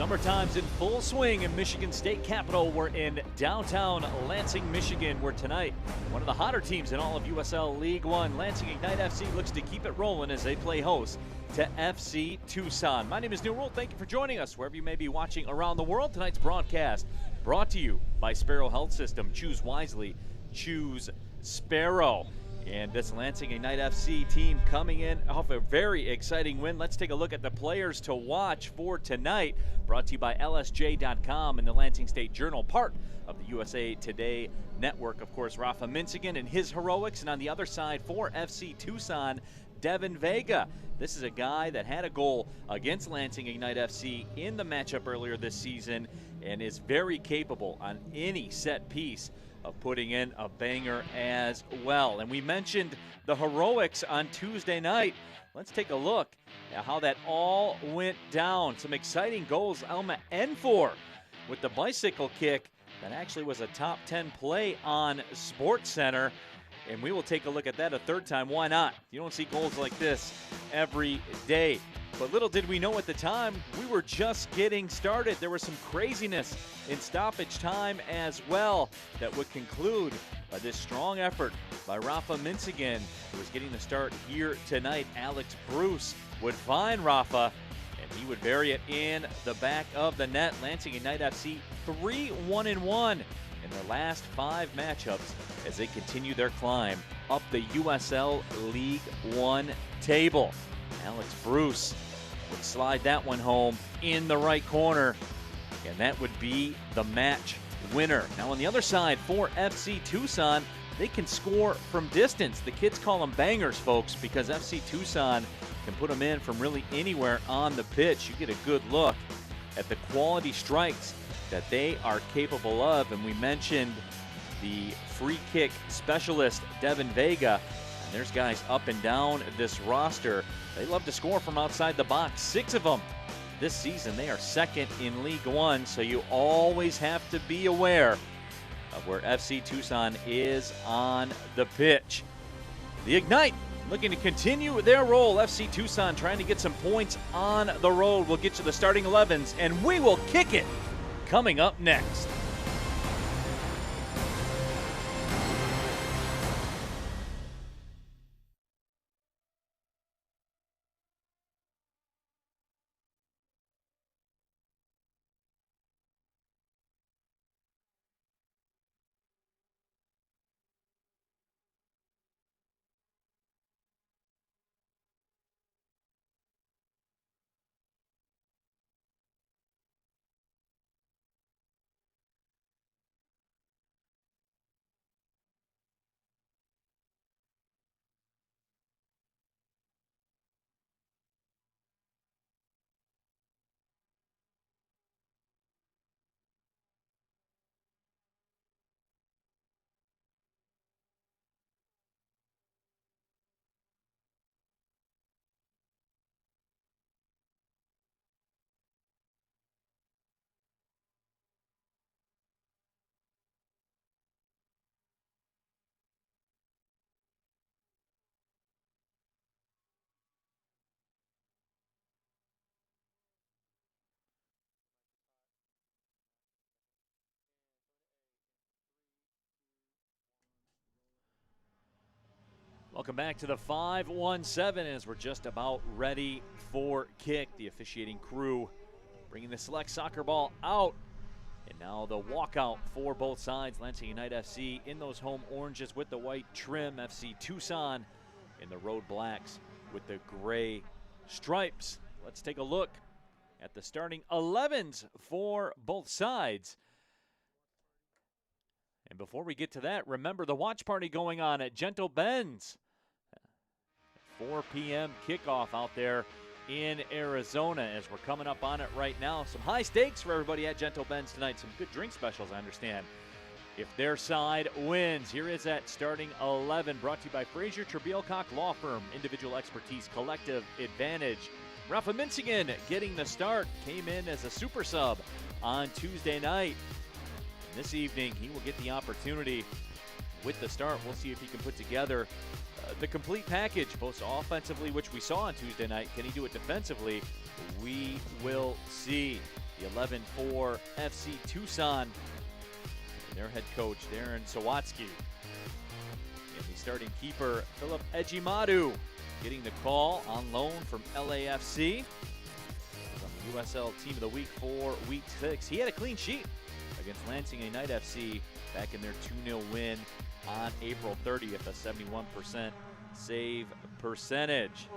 Summertime's in full swing in Michigan State Capital. We're in downtown Lansing, Michigan, where tonight one of the hotter teams in all of USL League One, Lansing Ignite FC, looks to keep it rolling as they play host to FC Tucson. My name is Neil Rule. Thank you for joining us wherever you may be watching around the world. Tonight's broadcast brought to you by Sparrow Health System. Choose wisely, choose Sparrow. And this Lansing Ignite FC team coming in off a very exciting win. Let's take a look at the players to watch for tonight. Brought to you by LSJ.com and the Lansing State Journal, part of the USA Today network. Of course, Rafa Minsigan and his heroics. And on the other side for FC Tucson, Devin Vega. This is a guy that had a goal against Lansing Ignite FC in the matchup earlier this season and is very capable on any set piece of putting in a banger as well. And we mentioned the heroics on Tuesday night. Let's take a look at how that all went down. Some exciting goals. Elma Enfor with the bicycle kick that actually was a top 10 play on SportsCenter. And we will take a look at that a third time. Why not? You don't see goals like this every day. But little did we know at the time, we were just getting started. There was some craziness in stoppage time as well that would conclude this strong effort by Rafa Minsigan, who was getting the start here tonight. Alex Bruce would find Rafa, and he would bury it in the back of the net. Lansing Ignite FC 3-1-1 in their last 5 matchups as they continue their climb up the USL League One table. Alex Bruce would slide that one home in the right corner, and that would be the match winner. Now on the other side for FC Tucson, they can score from distance. The kids call them bangers, folks, because FC Tucson can put them in from really anywhere on the pitch. You get a good look at the quality strikes that they are capable of, and we mentioned the free kick specialist, Devin Vega. And there's guys up and down this roster. They love to score from outside the box. 6 of them this season. They are second in League One, so you always have to be aware of where FC Tucson is on the pitch. The Ignite looking to continue their role. FC Tucson trying to get some points on the road. We'll get to the starting 11s, and we will kick it coming up next. Welcome back to the 5-1-7 as we're just about ready for kick. The officiating crew bringing the select soccer ball out. And now the walkout for both sides. Lansing Ignite FC in those home oranges with the white trim. FC Tucson in the road blacks with the gray stripes. Let's take a look at the starting 11s for both sides. And before we get to that, remember the watch party going on at Gentle Ben's. 4 p.m. kickoff out there in Arizona as we're coming up on it right now. Some high stakes for everybody at Gentle Ben's tonight. Some good drink specials, I understand, if their side wins. Here is that starting 11, brought to you by Frazier Trebilcock Law Firm. Individual expertise, collective advantage. Rafa Minsigan getting the start. Came in as a super sub on Tuesday night. And this evening, he will get the opportunity with the start. We'll see if he can put together the complete package, both offensively, which we saw on Tuesday night. Can he do it defensively? We will see. The 11-4 FC Tucson. And their head coach, Darren Sawatsky. And the starting keeper, Philip Ejimadu, getting the call on loan from LAFC. On the USL Team of the Week for Week 6. He had a clean sheet against Lansing United FC back in their 2-0 win on April 30th, a 71% save percentage.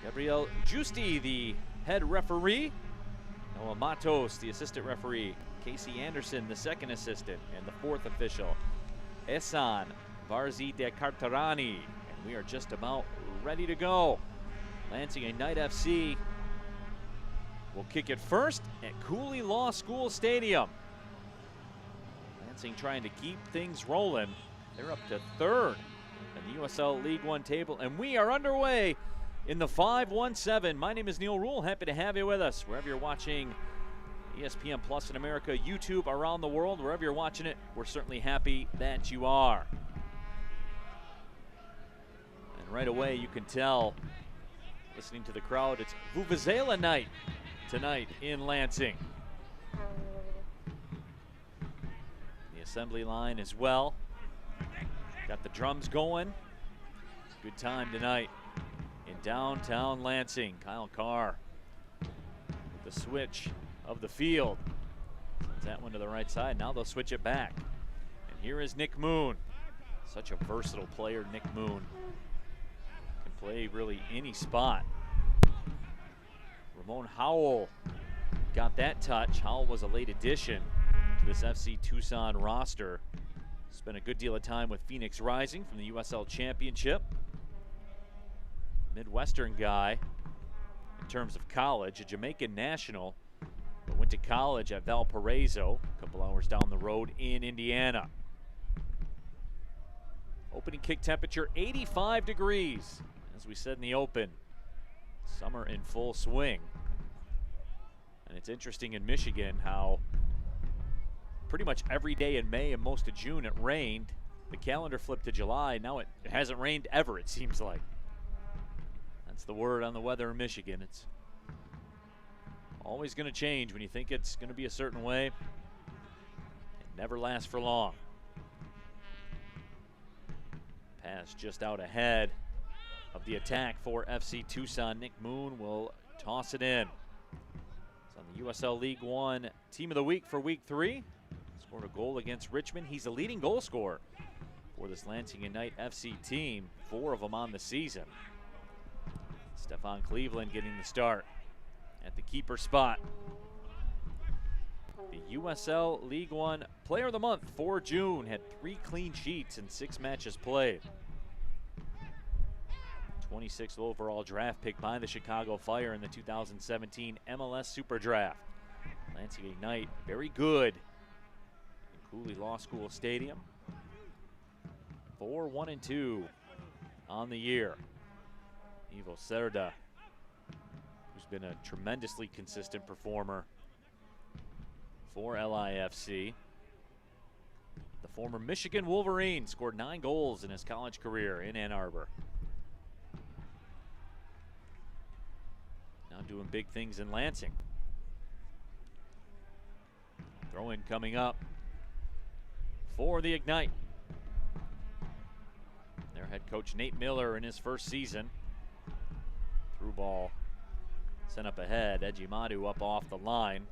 Gabriel Giusti, the head referee. Noah Matos, the assistant referee. Casey Anderson, the second assistant. And the fourth official, Ehsan Varzi de Cartarani. And we are just about ready to go. Lansing United FC will kick it first at Cooley Law School Stadium. Lansing trying to keep things rolling. They're up to third in the USL League One table, and we are underway in the 5-1-7. My name is Neil Rule. Happy to have you with us wherever you're watching ESPN Plus in America, YouTube, around the world. Wherever you're watching it, we're certainly happy that you are. And right away, you can tell, listening to the crowd, it's Vuvuzela night tonight in Lansing. The assembly line as well. Got the drums going. Good time tonight in downtown Lansing. Kyle Carr with the switch of the field. Sends that one to the right side. Now they'll switch it back. And here is Nick Moon. Such a versatile player, Nick Moon. Can play really any spot. Ramon Howell got that touch. Howell was a late addition to this FC Tucson roster. Spent a good deal of time with Phoenix Rising from the USL Championship. Midwestern guy in terms of college, a Jamaican national, but went to college at Valparaiso, a couple hours down the road in Indiana. Opening kick temperature 85 degrees. As we said in the open, summer in full swing. And it's interesting in Michigan how pretty much every day in May and most of June it rained. The calendar flipped to July. Now it hasn't rained ever, it seems like. That's the word on the weather in Michigan. It's always going to change when you think it's going to be a certain way. It never lasts for long. Pass just out ahead of the attack for FC Tucson. Nick Moon will toss it in. It's on the USL League One Team of the Week for Week 3. Scored a goal against Richmond. He's the leading goal scorer for this Lansing United FC team. 4 of them on the season. Stefan Cleveland getting the start at the keeper spot. The USL League One Player of the Month for June had 3 clean sheets in 6 matches played. 26th overall draft pick by the Chicago Fire in the 2017 MLS Super Draft. Lansing Ignite, very good in Cooley Law School Stadium. 4-1-2 on the year. Ivo Cerda, who's been a tremendously consistent performer for LIFC. The former Michigan Wolverine scored 9 goals in his college career in Ann Arbor. Now doing big things in Lansing. Throw-in coming up for the Ignite. Their head coach Nate Miller in his first season. Through ball sent up ahead. Ejimadu up off the line.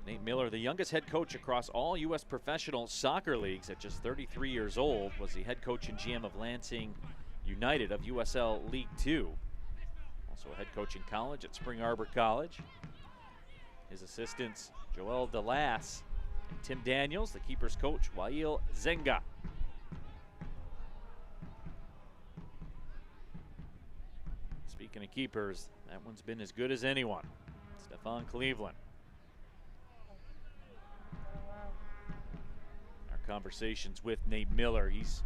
Nate Miller, the youngest head coach across all U.S. professional soccer leagues at just 33 years old, was the head coach and GM of Lansing United of USL League 2. Also a head coach in college at Spring Arbor College. His assistants, Joel DeLass and Tim Daniels, the keeper's coach, Wael Zenga. Speaking of keepers, that one's been as good as anyone. Stefan Cleveland. Our conversations with Nate Miller, he's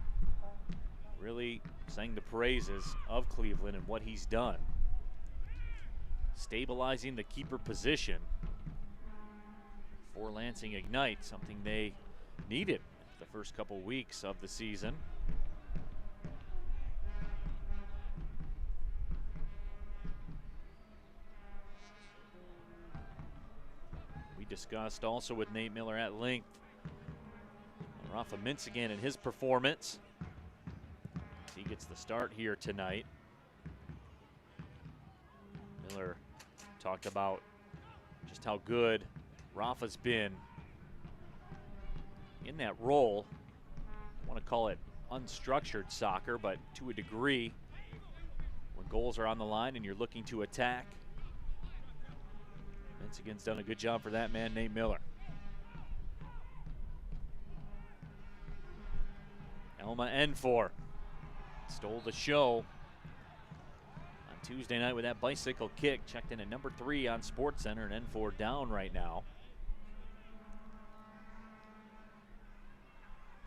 really sang the praises of Cleveland and what he's done. Stabilizing the keeper position for Lansing Ignite, something they needed the first couple weeks of the season. discussed also with Nate Miller at length. Rafa Minsigan and his performance. He gets the start here tonight. Miller talked about just how good Rafa's been in that role. I want to call it unstructured soccer, but to a degree, when goals are on the line and you're looking to attack, Minsigan's done a good job for that man, Nate Miller. Elma Enfor stole the show on Tuesday night with that bicycle kick. Checked in at number 3 on SportsCenter, and Enfor down right now.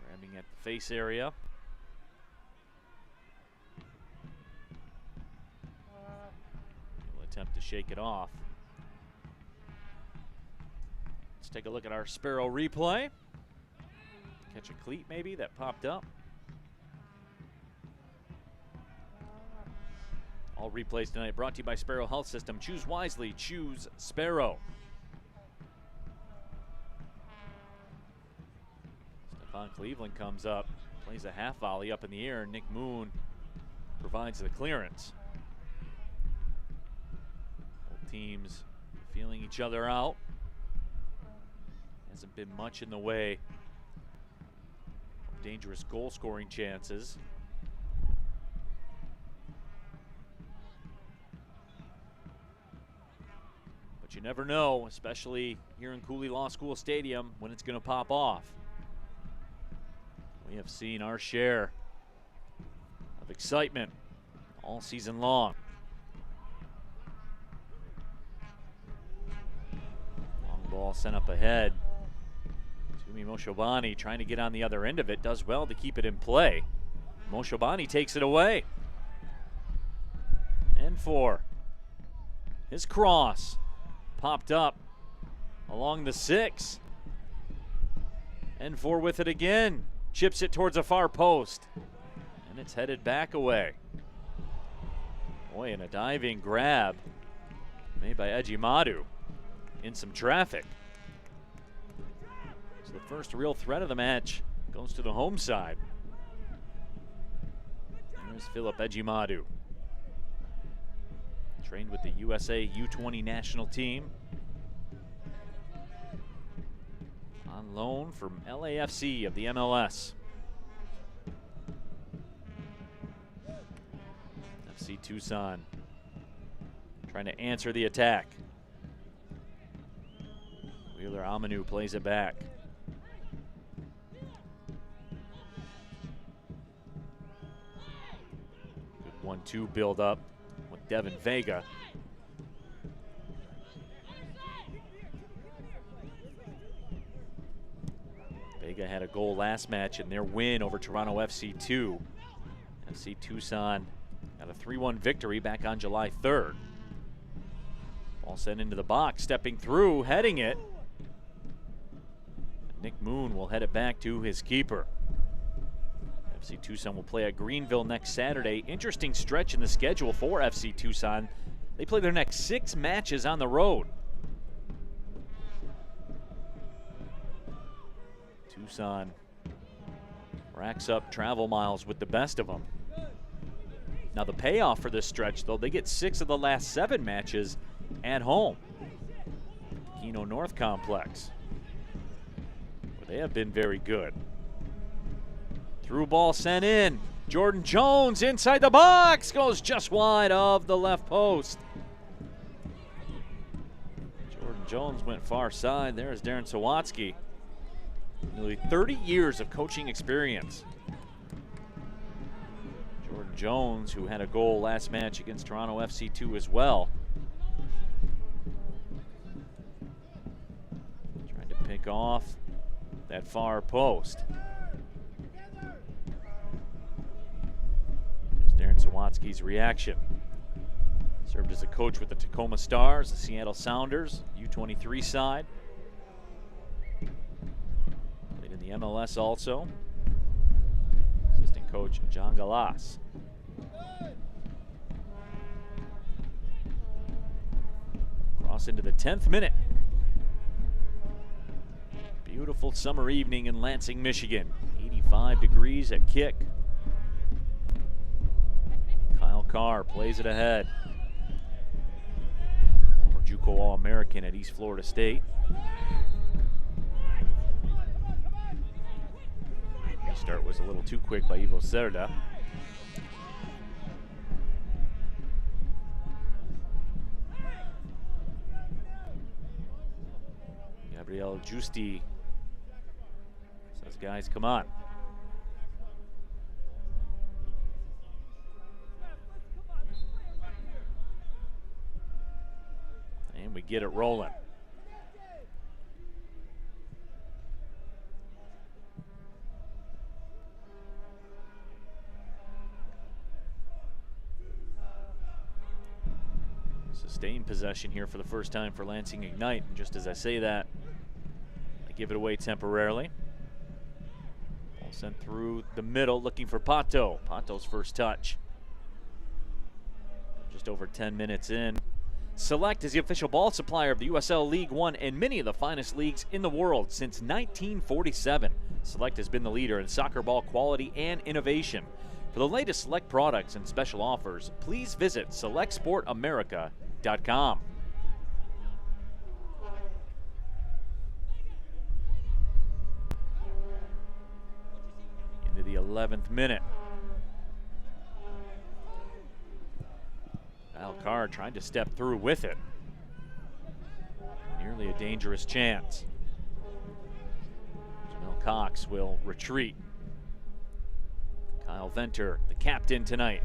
Grabbing at the face area. He'll attempt to shake it off. Let's take a look at our Sparrow replay. Catch a cleat maybe that popped up. All replays tonight brought to you by Sparrow Health System. Choose wisely, choose Sparrow. Stefan Cleveland comes up, plays a half volley up in the air, and Nick Moon provides the clearance. Both teams feeling each other out. Hasn't been much in the way of dangerous goal scoring chances. You never know, especially here in Cooley Law School Stadium, when it's going to pop off. We have seen our share of excitement all season long. Long ball sent up ahead. Tumi Moshobani trying to get on the other end of it, does well to keep it in play. Moshobani takes it away. Enfor, his cross. Popped up along the 6. Enfor with it again. Chips it towards a far post. And it's headed back away. Boy, and a diving grab made by Ejimadu in some traffic. So the first real threat of the match goes to the home side. There's Philip Ejimadu. Trained with the USA U20 national team. On loan from LAFC of the MLS. FC Tucson trying to answer the attack. Wheeler Amanu plays it back. Good 1-2 build up with Devin Vega. Vega had a goal last match in their win over Toronto FC2. FC Tucson got a 3-1 victory back on July 3rd. Ball sent into the box, stepping through, heading it. Nick Moon will head it back to his keeper. FC Tucson will play at Greenville next Saturday. Interesting stretch in the schedule for FC Tucson. They play their next 6 matches on the road. Tucson racks up travel miles with the best of them. Now the payoff for this stretch, though, they get 6 of the last 7 matches at home. Keno North Complex, where they have been very good. Through ball sent in. Jordan Jones inside the box, goes just wide of the left post. Jordan Jones went far side. There is Darren Sawatsky. Nearly 30 years of coaching experience. Jordan Jones, who had a goal last match against Toronto FC2 as well. Trying to pick off that far post. There's Darren Sawatsky's reaction. Served as a coach with the Tacoma Stars, the Seattle Sounders, U23 side. Played in the MLS also. Assistant coach John Galas. Cross into the 10th minute. Beautiful summer evening in Lansing, Michigan. 85 degrees at kick. Kyle Carr plays it ahead. Former JUCO All-American at East Florida State. Restart was a little too quick by Ivo Cerda. Gabriel Giusti says, guys, come on. And we get it rolling. Sustained possession here for the first time for Lansing Ignite. And just as I say that, I give it away temporarily. Ball sent through the middle, looking for Pato. Pato's first touch. Just over 10 minutes in. Select is the official ball supplier of the USL League One and many of the finest leagues in the world since 1947. Select has been the leader in soccer ball quality and innovation. For the latest Select products and special offers, please visit selectsportamerica.com. Into the 11th minute. Kyle Carr trying to step through with it. Nearly a dangerous chance. Jamel Cox will retreat. Kyle Venter, the captain tonight.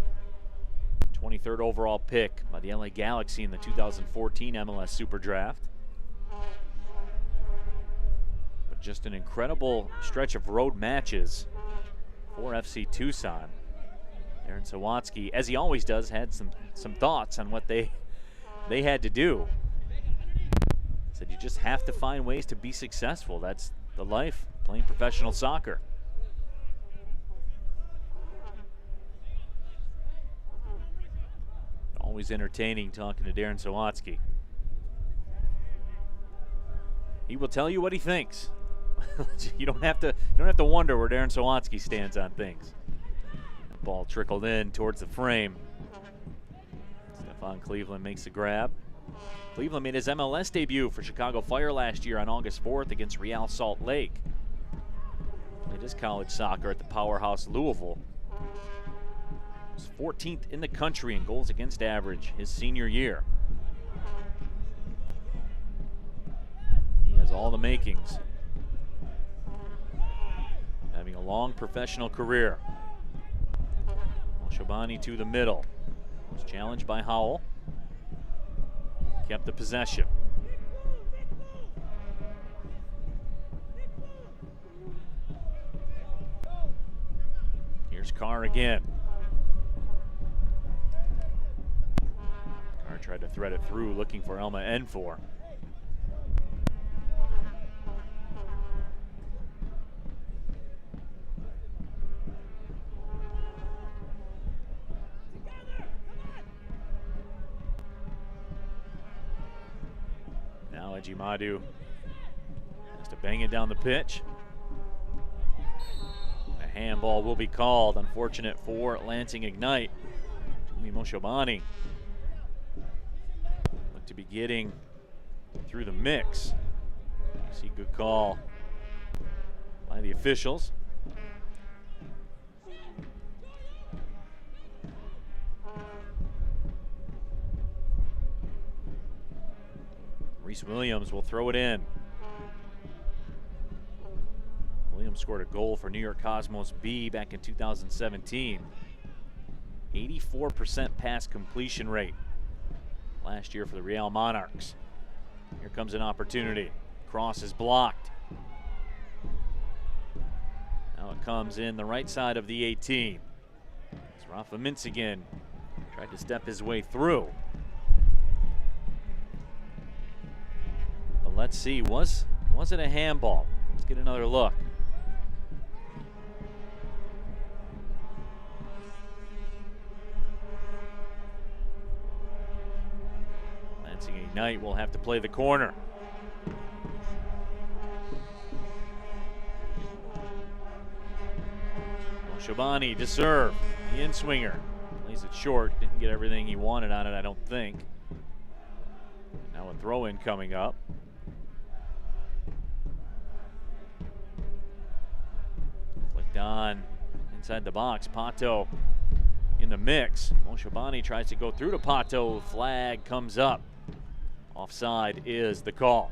23rd overall pick by the LA Galaxy in the 2014 MLS Super Draft. But just an incredible stretch of road matches for FC Tucson. Darren Sawatsky, as he always does, had some thoughts on what they had to do. Said you just have to find ways to be successful. That's the life, playing professional soccer. Always entertaining talking to Darren Sawatsky. He will tell you what he thinks. You don't have to wonder where Darren Sawatsky stands on things. The ball trickled in towards the frame. Stefan Cleveland makes the grab. Cleveland made his MLS debut for Chicago Fire last year on August 4th against Real Salt Lake. Played his college soccer at the powerhouse Louisville. Was 14th in the country in goals against average his senior year. He has all the makings. Having a long professional career. Shabani to the middle. Was challenged by Howell. Kept the possession. Here's Carr again. Carr tried to thread it through, looking for Elma Enfor. Now Ejimadu has to bang it down the pitch. A handball will be called. Unfortunate for Lansing Ignite. Tumi Moshobani look to be getting through the mix. See, good call by the officials. Reese Williams will throw it in. Williams scored a goal for New York Cosmos B back in 2017. 84% pass completion rate last year for the Real Monarchs. Here comes an opportunity. Cross is blocked. Now it comes in the right side of the 18. It's Rafa Mintz again. Tried to step his way through. But let's see, was it a handball? Let's get another look. Lansing Ignite will have to play the corner. Shabani to serve. The in-swinger. Plays it short. Didn't get everything he wanted on it, I don't think. Now a throw-in coming up. Flicked on inside the box. Pato in the mix. Shabani tries to go through to Pato. Flag comes up. Offside is the call.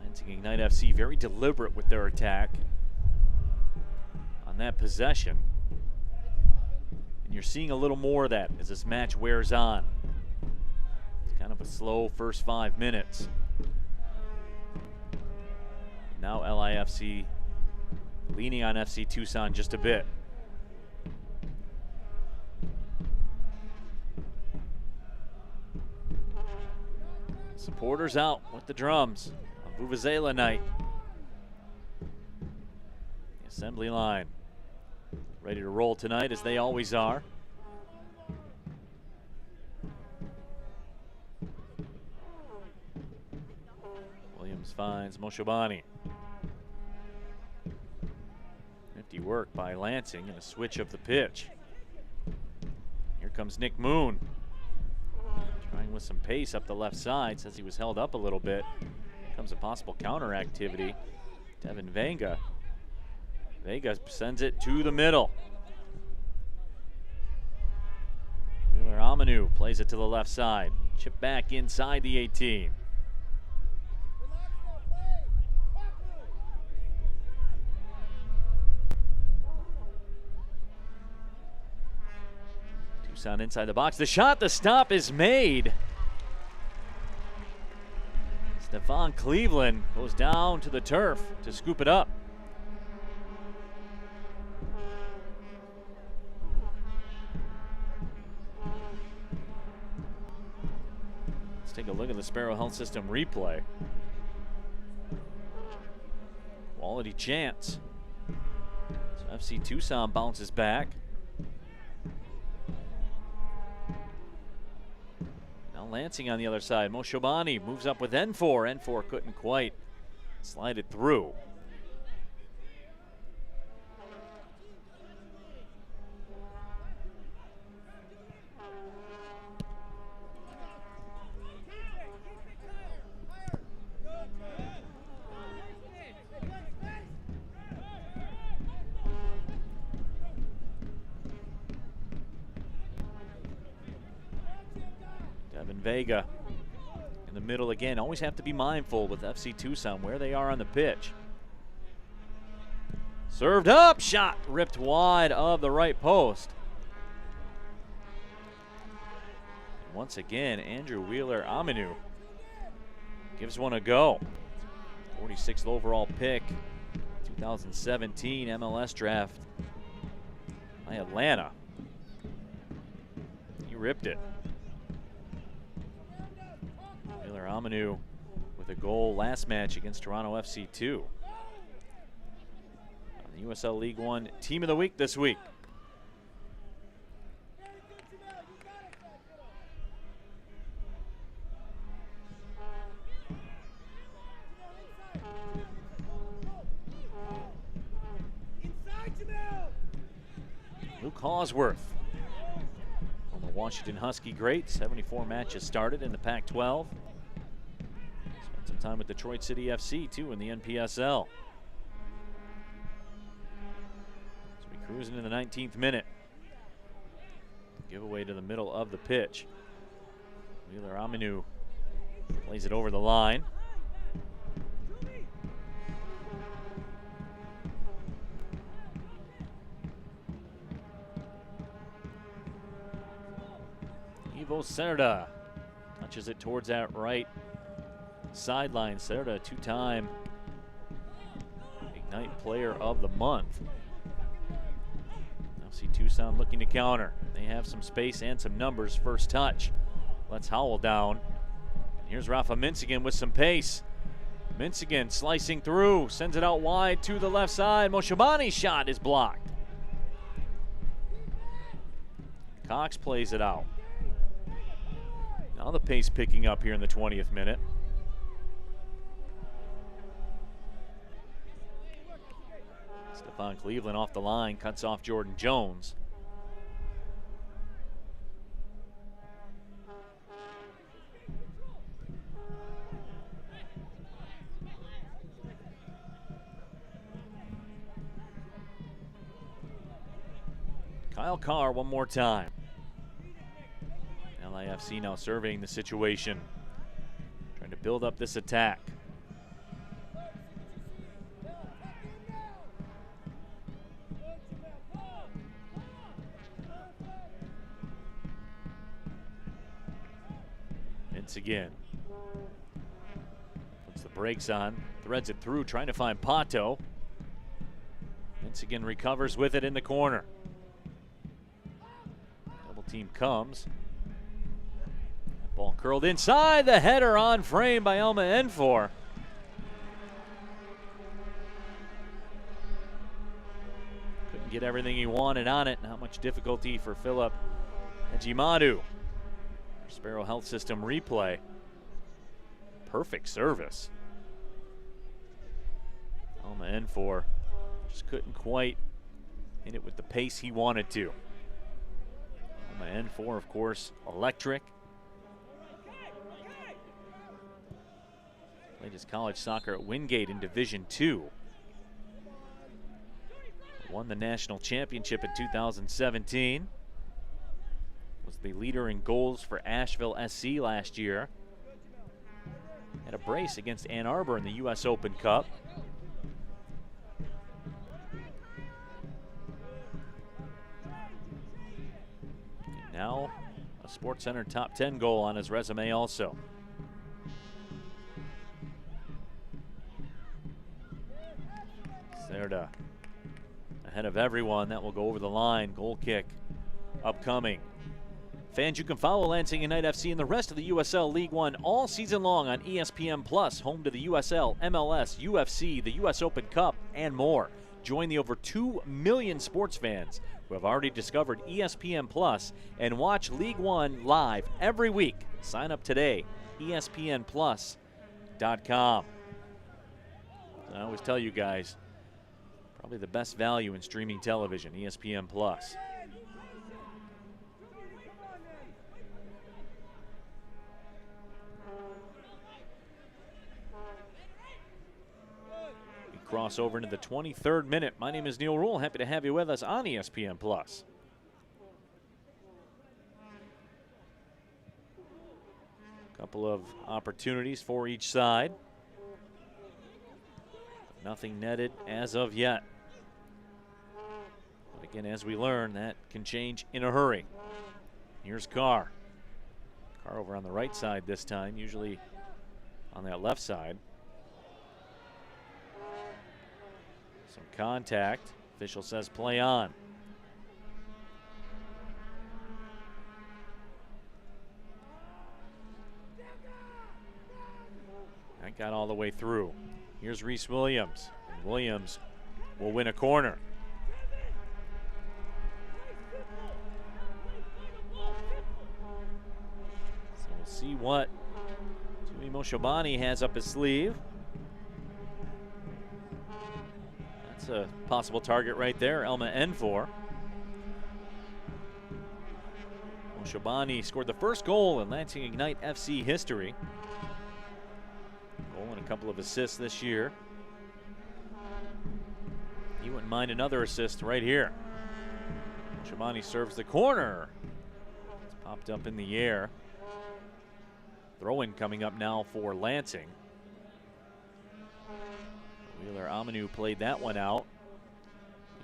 Lansing Ignite FC very deliberate with their attack on that possession. And you're seeing a little more of that as this match wears on. It's kind of a slow first 5 minutes. Now LIFC leaning on FC Tucson just a bit. Supporters out with the drums on Vuvuzela night. The assembly line ready to roll tonight as they always are. Williams finds Moshabani. Nifty work by Lansing and a switch of the pitch. Here comes Nick Moon. Trying with some pace up the left side. Says he was held up a little bit. Here comes a possible counter activity. Devin Vega. Vega sends it to the middle. Wheeler Amanu plays it to the left side. Chip back inside the 18. Tucson inside the box. The shot, the stop is made. Stefan Cleveland goes down to the turf to scoop it up. Let's take a look at the Sparrow Health System replay. Quality chance. So FC Tucson bounces back. Lansing on the other side. Moshabani moves up with N4. N4 couldn't quite slide it through. Vega in the middle again. Always have to be mindful with FC Tucson where they are on the pitch. Served up, shot ripped wide of the right post. And once again, Andrew Wheeler Aminu gives one a go. 46th overall pick, 2017 MLS draft by Atlanta. He ripped it. Amanu with a goal last match against Toronto FC2. The USL League One Team of the Week this week. Luke Hawsworth, from the Washington Husky great, 74 matches started in the Pac-12. Some time with Detroit City FC too in the NPSL. So we cruising in the 19th minute. Giveaway to the middle of the pitch. Wheeler Aminu plays it over the line. Ivo Cerda touches it towards that right sideline. Cerda, two-time Ignite Player of the Month. FC Tucson looking to counter. They have some space and some numbers. First touch. Let's Howell down. And here's Rafa Minsigan with some pace. Minsigan slicing through, sends it out wide to the left side. Moshabani's shot is blocked. Cox plays it out. Now the pace picking up here in the 20th minute. Stephon Cleveland off the line, cuts off Jordan Jones. Kyle Carr one more time. LAFC now surveying the situation, trying to build up this attack. Vince again. Puts the brakes on, threads it through, trying to find Pato. Vince again recovers with it in the corner. Double team comes. Ball curled inside, the header on frame by Elma Enfor. Couldn't get everything he wanted on it. Not much difficulty for Philip Ejimadu. Sparrow Health System replay. Perfect service. Elma Enfor just couldn't quite hit it with the pace he wanted to. Elma Enfor, of course, electric. Played his college soccer at Wingate in Division II. Won the national championship in 2017. Was the leader in goals for Asheville SC last year. Had a brace against Ann Arbor in the U.S. Open Cup. And now a SportsCenter top 10 goal on his resume also. There to ahead of everyone. That will go over the line. Goal kick upcoming. Fans, you can follow Lansing United FC and the rest of the USL League One all season long on ESPN Plus, home to the USL, MLS, UFC, the US Open Cup, and more. Join the over 2 million sports fans who have already discovered ESPN Plus and watch League One live every week. Sign up today, ESPNplus.com. I always tell you guys, probably the best value in streaming television, ESPN Plus. We cross over into the 23rd minute. My name is Neil Rule. Happy to have you with us on ESPN Plus. Couple of opportunities for each side. Nothing netted as of yet. But again, as we learn, that can change in a hurry. Here's Carr. Carr over on the right side this time, usually on that left side. Some contact. Official says play on. That got all the way through. Here's Reese Williams. And Williams will win a corner. So we'll see what Tumi Moshobani has up his sleeve. That's a possible target right there, Elma Enfor. Moshobani scored the first goal in Lansing Ignite FC history. And a couple of assists this year. He wouldn't mind another assist right here. Shabani serves the corner. It's popped up in the air. Throw-in coming up now for Lansing. Wheeler Amanu played that one out.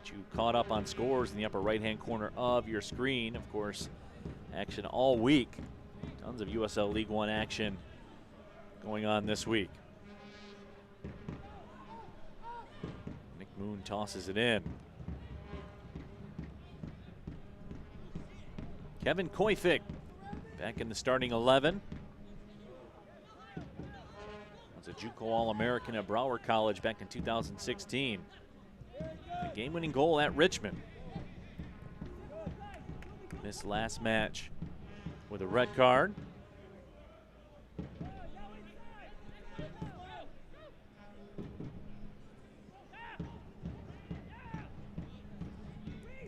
Get you caught up on scores in the upper right-hand corner of your screen. Of course, action all week. Tons of USL League One action going on this week. Nick Moon tosses it in. Kevin Koifig back in the starting 11. Was a JUCO All-American at Broward College back in 2016. A game-winning goal at Richmond. Missed last match with a red card.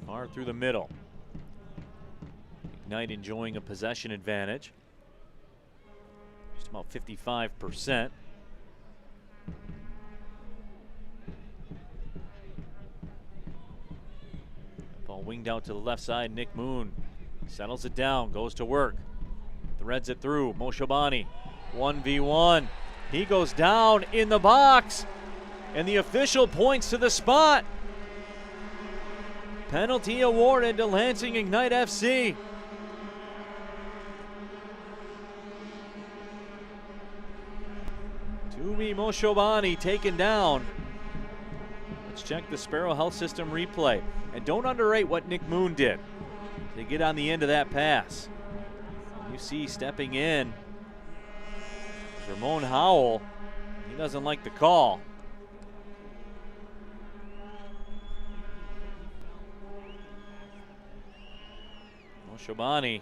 Far through the middle. Ignite enjoying a possession advantage. Just about 55%. Ball winged out to the left side. Nick Moon settles it down, goes to work. Threads it through. Moshobani, 1v1. He goes down in the box. And the official points to the spot. Penalty awarded to Lansing Ignite FC. Tumi Moshobani taken down. Let's check the Sparrow Health System replay. And don't underrate what Nick Moon did to get on the end of that pass. You see stepping in, Ramon Howell. He doesn't like the call. Moshobani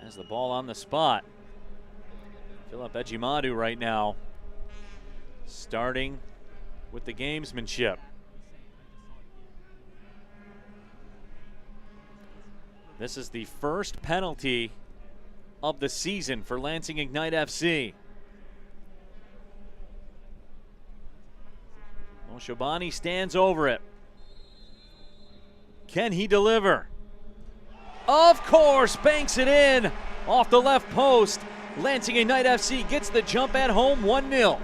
has the ball on the spot. Philip Ejimadu right now starting with the gamesmanship. This is the first penalty of the season for Lansing Ignite FC. Moshobani stands over it. Can he deliver? Of course, banks it in off the left post. Lansing Ignite FC gets the jump at home, 1-0.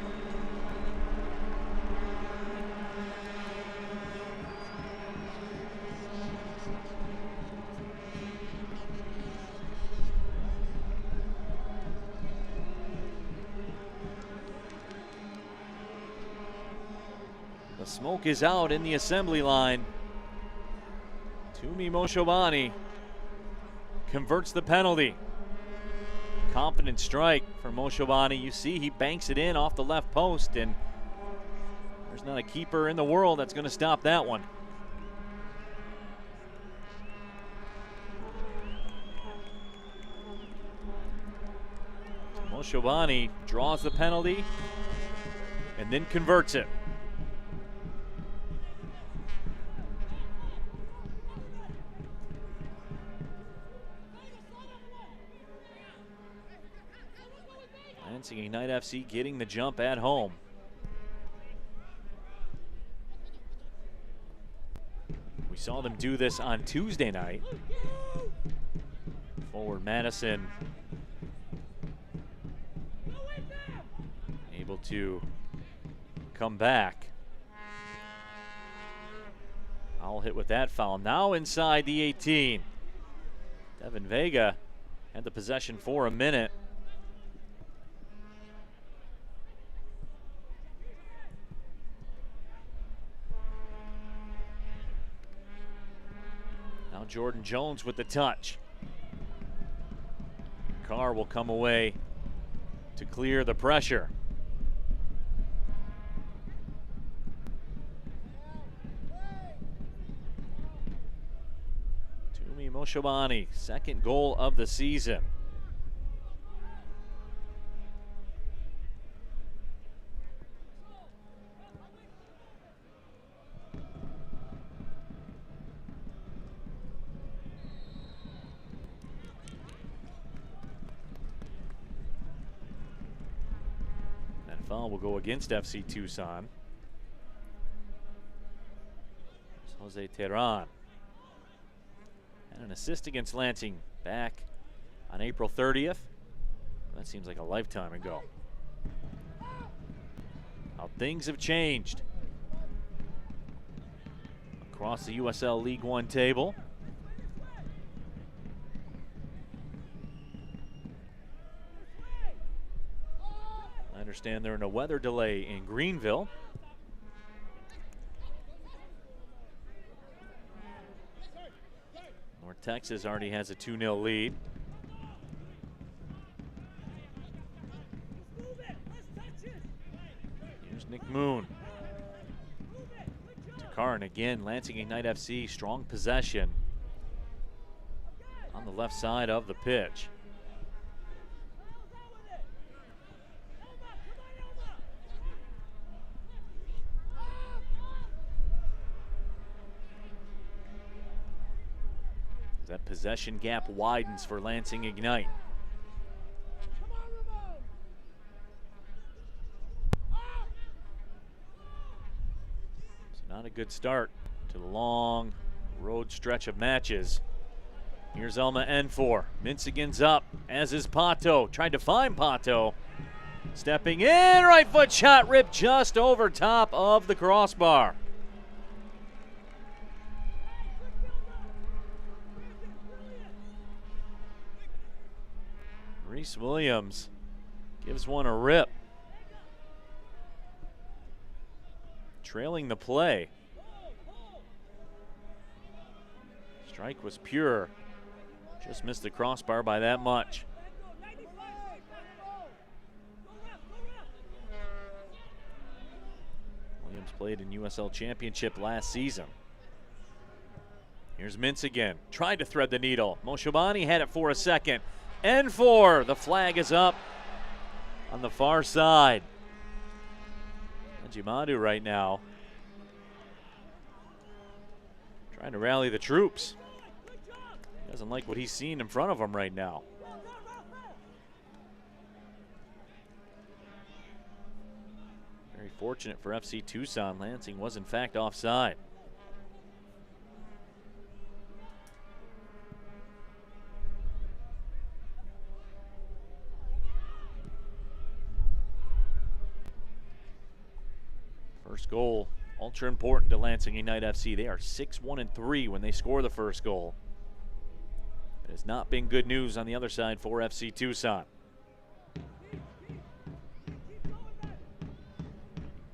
The smoke is out in the assembly line. Tumi Moshobani converts the penalty. Confident strike for Moshobani. You see he banks it in off the left post, and there's not a keeper in the world that's going to stop that one. Moshobani draws the penalty and then converts it. Lansing Ignite FC getting the jump at home. We saw them do this on Tuesday night. Forward Madison able to come back. I'll hit with that foul. Now inside the 18. Devin Vega had the possession for a minute. Now Jordan Jones with the touch. Carr will come away to clear the pressure. Tumi Moshobani, second goal of the season. Foul will go against FC Tucson. There's Jose Terran. And an assist against Lansing back on April 30th. That seems like a lifetime ago. How things have changed across the USL League One table. I understand they're in a weather delay in Greenville. North Texas already has a 2-0 lead. Here's Nick Moon. To Karn again, Lansing Ignite FC, strong possession on the left side of the pitch. That possession gap widens for Lansing Ignite. It's not a good start to the long road stretch of matches. Here's Elma N4. Minsigan's up, as is Pato. Tried to find Pato. Stepping in, right foot shot ripped just over top of the crossbar. Reese Williams gives one a rip. Trailing the play. Strike was pure. Just missed the crossbar by that much. Williams played in USL Championship last season. Here's Mintz again. Tried to thread the needle. Moshobani had it for a second. N4, the flag is up on the far side. Ajimadu right now trying to rally the troops. He doesn't like what he's seeing in front of him right now. Very fortunate for FC Tucson. Lansing was in fact offside. First goal, ultra important to Lansing Ignite FC. They are 6-1-3 when they score the first goal. It has not been good news on the other side for FC Tucson.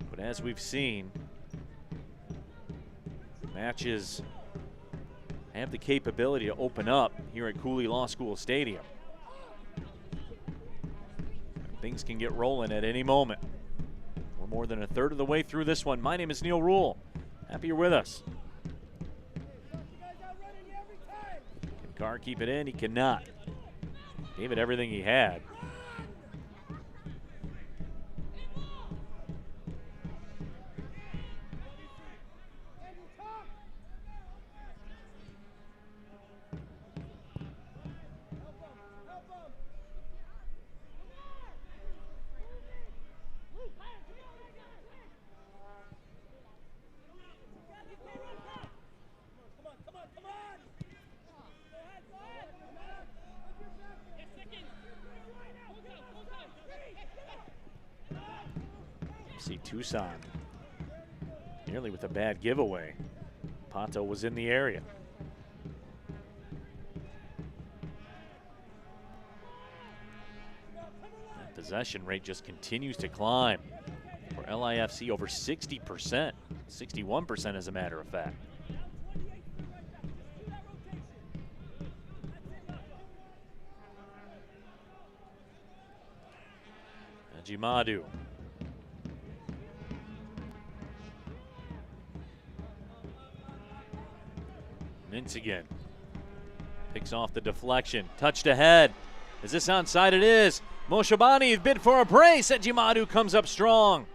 But as we've seen, matches have the capability to open up here at Cooley Law School Stadium. Things can get rolling at any moment. We're more than a third of the way through this one. My name is Neil Rule. Happy you're with us. Can Carr keep it in? He cannot. Gave it everything he had. FC Tucson nearly with a bad giveaway. Pato was in the area. That possession rate just continues to climb for LIFC, over 60%, 61% as a matter of fact. Ajimadu. Mintz again. Picks off the deflection. Touched ahead. Is this onside? It is. Moshobani bid for a brace. Ajimadu comes up strong.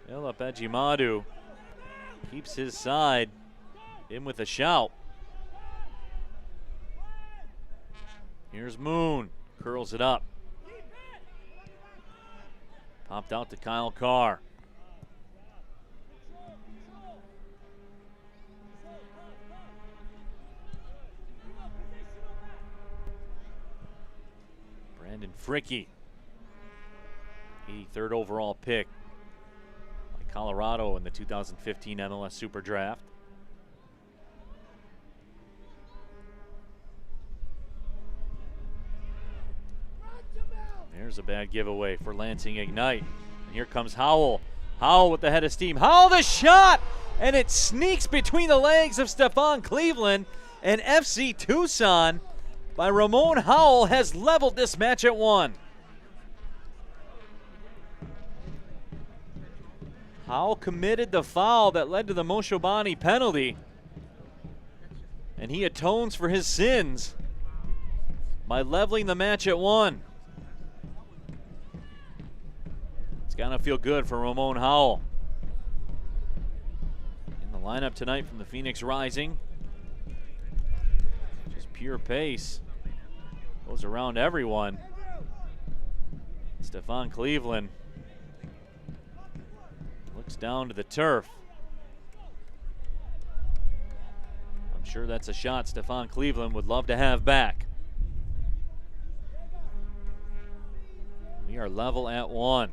Philip Ajimadu keeps his side in with a shout. Here's Moon. Curls it up. Popped out to Kyle Carr. Brandon Fricky, 83rd overall pick by Colorado in the 2015 MLS Super Draft. There's a bad giveaway for Lansing Ignite. And here comes Howell. Howell with the head of steam. Howell the shot! And it sneaks between the legs of Stefan Cleveland, and FC Tucson by Ramon Howell has leveled this match at 1. Howell committed the foul that led to the Moshobani penalty, and he atones for his sins by leveling the match at 1. It's gotta feel good for Ramon Howell. lineup tonight from the Phoenix Rising. Just pure pace. Goes around everyone. Stefan Cleveland looks down to the turf. I'm sure that's a shot Stefan Cleveland would love to have back. We are level at 1.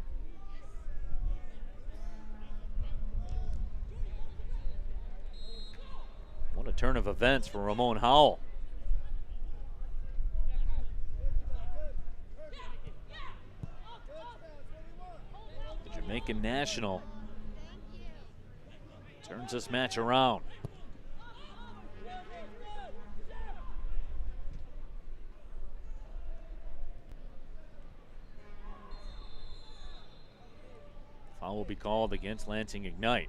What a turn of events for Ramon Howell. The Jamaican national turns this match around. Foul will be called against Lansing Ignite.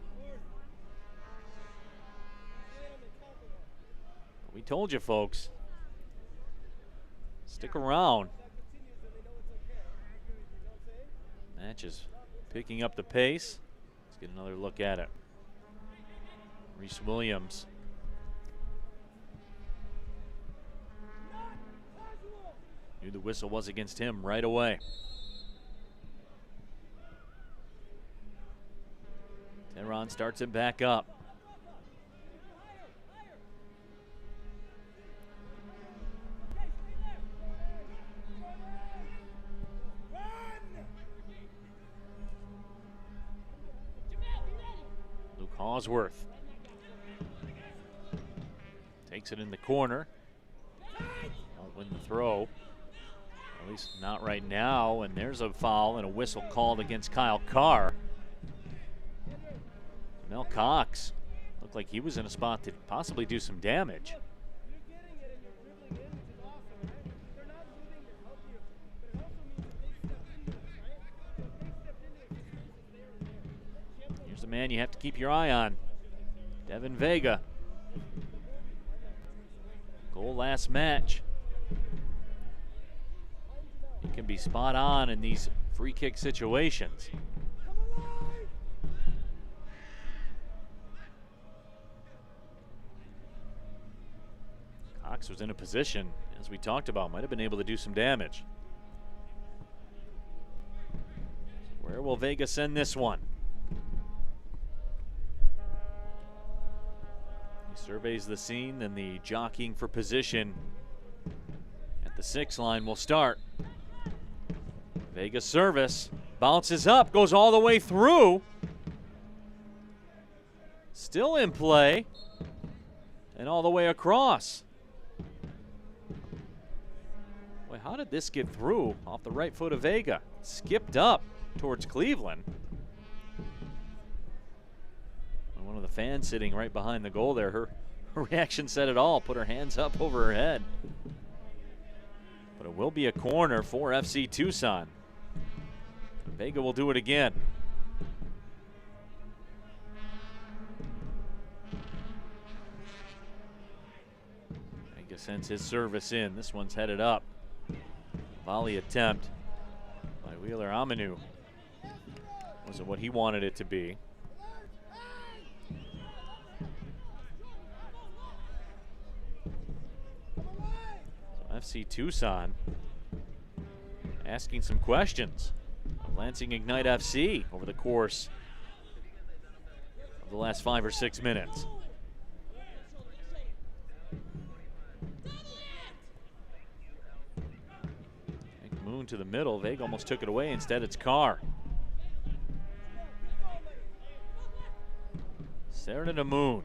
We told you, folks. Stick around. Match is picking up the pace. Let's get another look at it. Reese Williams. Knew the whistle was against him right away. Tehran starts it back up. Luke Hawsworth takes it in the corner. Won't win the throw. At least not right now. And there's a foul and a whistle called against Kyle Carr. Mel Cox looked like he was in a spot to possibly do some damage. Here's the man you have to keep your eye on, Devin Vega. Goal last match. He can be spot on in these free kick situations. Cox was in a position, as we talked about, might have been able to do some damage. Where will Vega send this one? He surveys the scene, and the jockeying for position at the 6 line will start. Vega service, bounces up, goes all the way through. Still in play, and all the way across. Boy, how did this get through off the right foot of Vega? Skipped up towards Cleveland. And one of the fans sitting right behind the goal there, her reaction said it all, put her hands up over her head. But it will be a corner for FC Tucson. Vega will do it again. Vega sends his service in. This one's headed up. Volley attempt by Wheeler Aminu. Wasn't what he wanted it to be. So FC Tucson asking some questions of Lansing Ignite FC over the course of the last 5 or 6 minutes. Moon to the middle. Vega almost took it away. Instead, it's Carr. Sarah to Moon.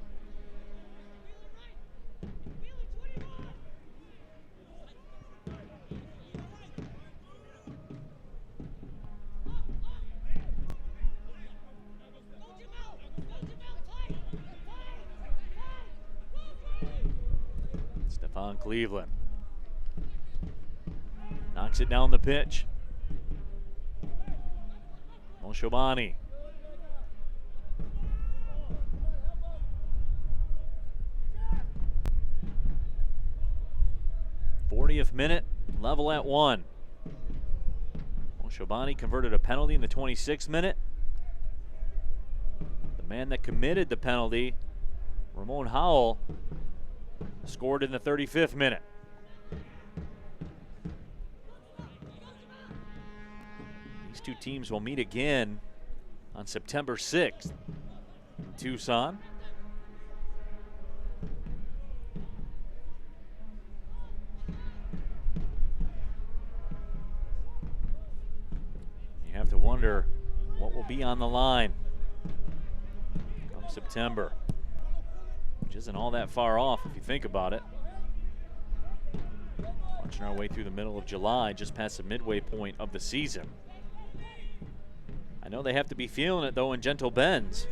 Stefan Cleveland knocks it down the pitch. Moshobani. '40th minute, level at 1. Moshobani converted a penalty in the 26th minute. The man that committed the penalty Ramon Howell scored in the 35th minute. These two teams will meet again on September 6th in Tucson. You have to wonder what will be on the line come September, which isn't all that far off if you think about it. Marching our way through the middle of July, just past the midway point of the season. I know they have to be feeling it, though, in Gentle Ben's.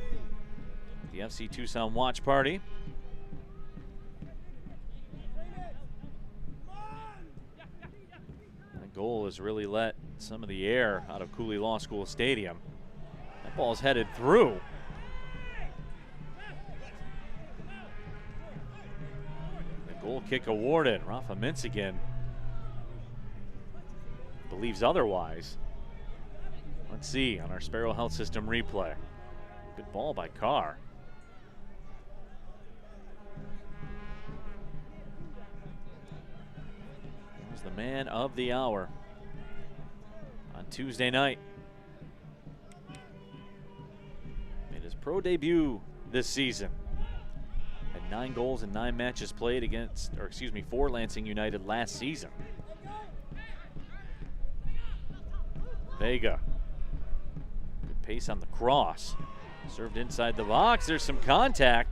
The FC Tucson watch party. That goal has really let some of the air out of Cooley Law School Stadium. That ball's headed through. The goal kick awarded. Rafa Minsigan believes otherwise. Let's see on our Sparrow Health System replay. Good ball by Carr. That was the man of the hour on Tuesday night. Made his pro debut this season. Had 9 goals in 9 matches played for Lansing United last season. Vega. Good pace on the cross. Served inside the box. There's some contact.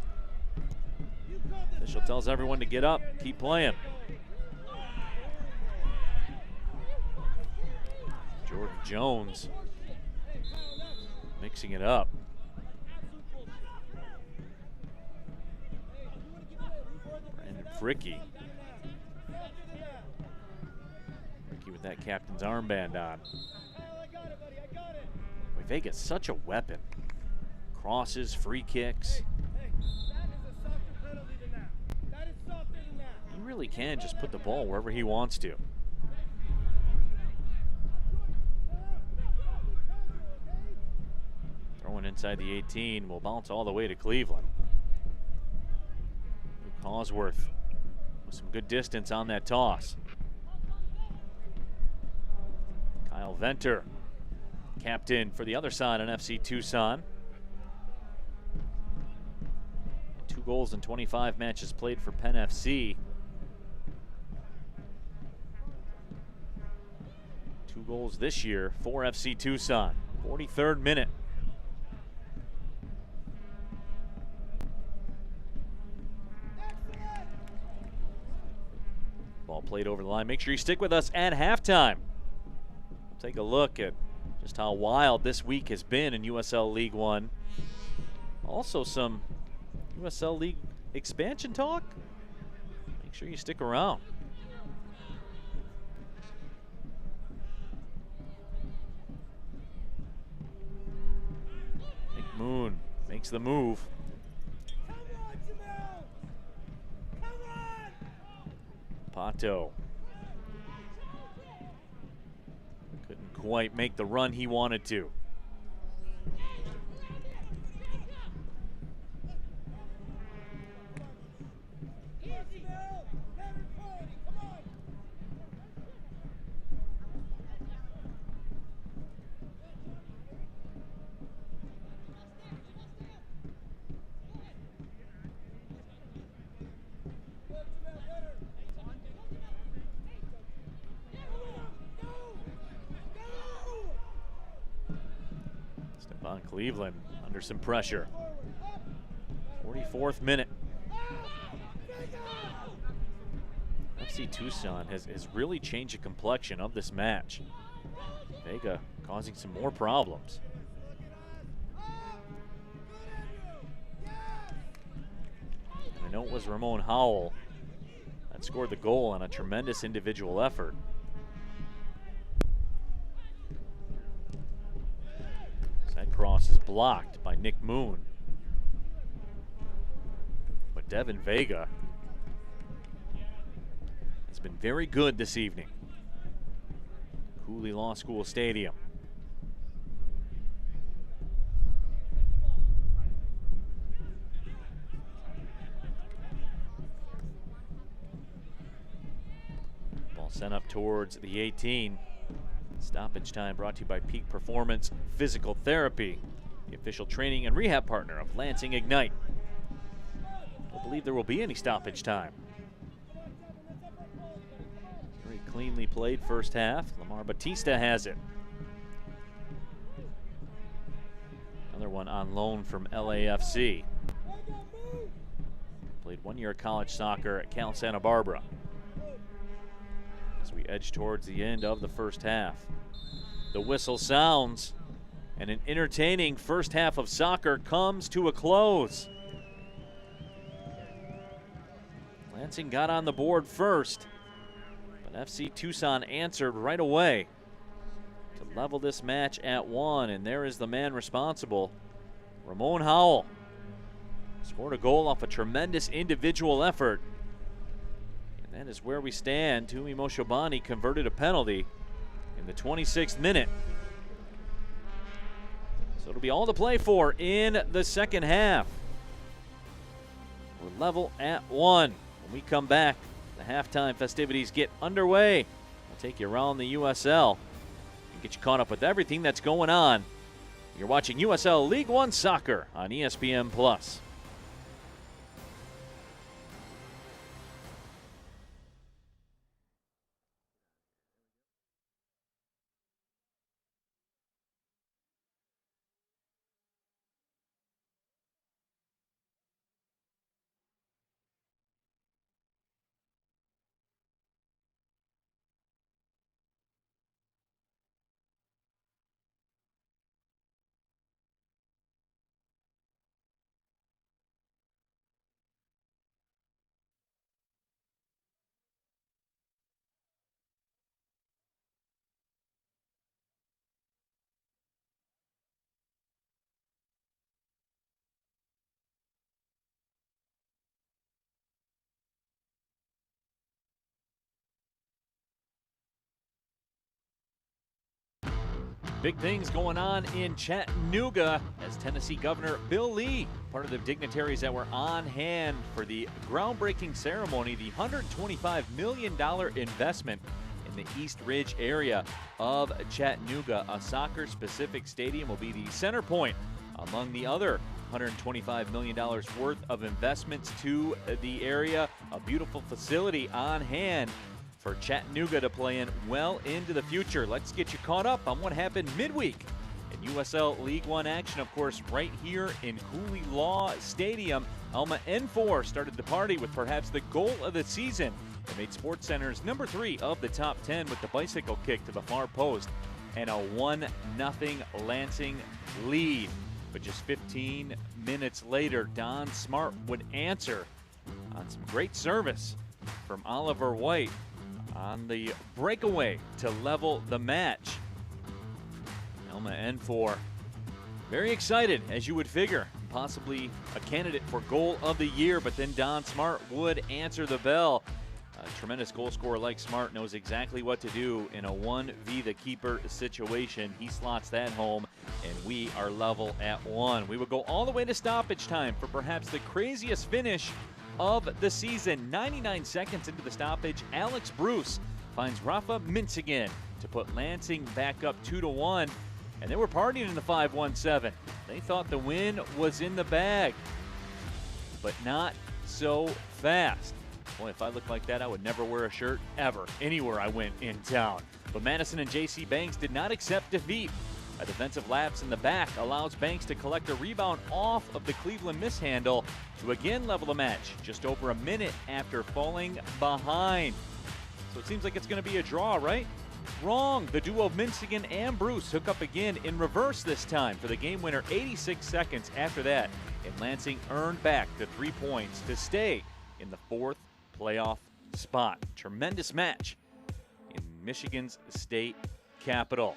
Official tells everyone to get up, keep playing. Jordan Jones mixing it up. Brandon Fricky. Fricky with that captain's armband on. Vega's such a weapon. Crosses, free kicks. He really can just put the ball wherever he wants to. Throwing inside the 18 will bounce all the way to Cleveland. Luke Cosworth with some good distance on that toss. Kyle Venter, captain for the other side on FC Tucson. 2 goals in 25 matches played for Penn FC. 2 goals this year for FC Tucson. 43rd minute. Ball played over the line. Make sure you stick with us at halftime. We'll take a look at just how wild this week has been in USL League One. Also some USL League expansion talk. Make sure you stick around. Nick Moon makes the move. Pato couldn't quite make the run he wanted to. Cleveland under some pressure. 44th minute. FC Tucson has really changed the complexion of this match. Vega causing some more problems. And I know it was Ramon Howell that scored the goal on a tremendous individual effort. That cross is blocked by Nick Moon. But Devin Vega has been very good this evening. Cooley Law School Stadium. Sent up towards the 18. Stoppage time brought to you by Peak Performance Physical Therapy, the official training and rehab partner of Lansing Ignite. Don't believe there will be any stoppage time. Very cleanly played first half. Lamar Batista has it. Another one on loan from LAFC. Played 1 year of college soccer at Cal Santa Barbara. As we edge towards the end of the first half, the whistle sounds and an entertaining first half of soccer comes to a close. Lansing got on the board first, but FC Tucson answered right away to level this match at 1, and there is the man responsible, Ramon Howell. Scored a goal off a tremendous individual effort. And that is where we stand. Tumi Moshobani converted a penalty in the 26th minute. So it'll be all to play for in the second half. We're level at 1. When we come back, the halftime festivities get underway. We'll take you around the USL and get you caught up with everything that's going on. You're watching USL League One Soccer on ESPN+. Big things going on in Chattanooga as Tennessee Governor Bill Lee, part of the dignitaries that were on hand for the groundbreaking ceremony, the $125 million investment in the East Ridge area of Chattanooga. A soccer-specific stadium will be the center point among the other $125 million worth of investments to the area. A beautiful facility on hand for Chattanooga to play in well into the future. Let's get you caught up on what happened midweek in USL League One action, of course, right here in Cooley Law Stadium. Alma N4 started the party with perhaps the goal of the season. It made SportsCenter's number 3 of the top 10 with the bicycle kick to the far post and a 1-0 Lansing lead. But just 15 minutes later, Don Smart would answer on some great service from Oliver White on the breakaway to level the match. Alma N4 very excited, as you would figure, possibly a candidate for goal of the year, but then Don Smart would answer the bell. A tremendous goal scorer like Smart knows exactly what to do in a 1v the keeper situation. He slots that home, and we are level at 1. We would go all the way to stoppage time for perhaps the craziest finish of the season. 99 seconds into the stoppage, Alex Bruce finds Rafa Minsigan to put Lansing back up 2-1, and they were partying in the 5-1-7. They thought the win was in the bag, but not so fast. Boy, if I looked like that, I would never wear a shirt ever, anywhere I went in town. But Madison and J.C. Banks did not accept defeat. A defensive lapse in the back allows Banks to collect a rebound off of the Cleveland mishandle to again level the match just over a minute after falling behind. So it seems like it's going to be a draw, right? Wrong. The duo of Minsigan and Bruce hook up again in reverse this time for the game winner 86 seconds after that. And Lansing earned back the 3 points to stay in the 4th playoff spot. Tremendous match in Michigan's state capital.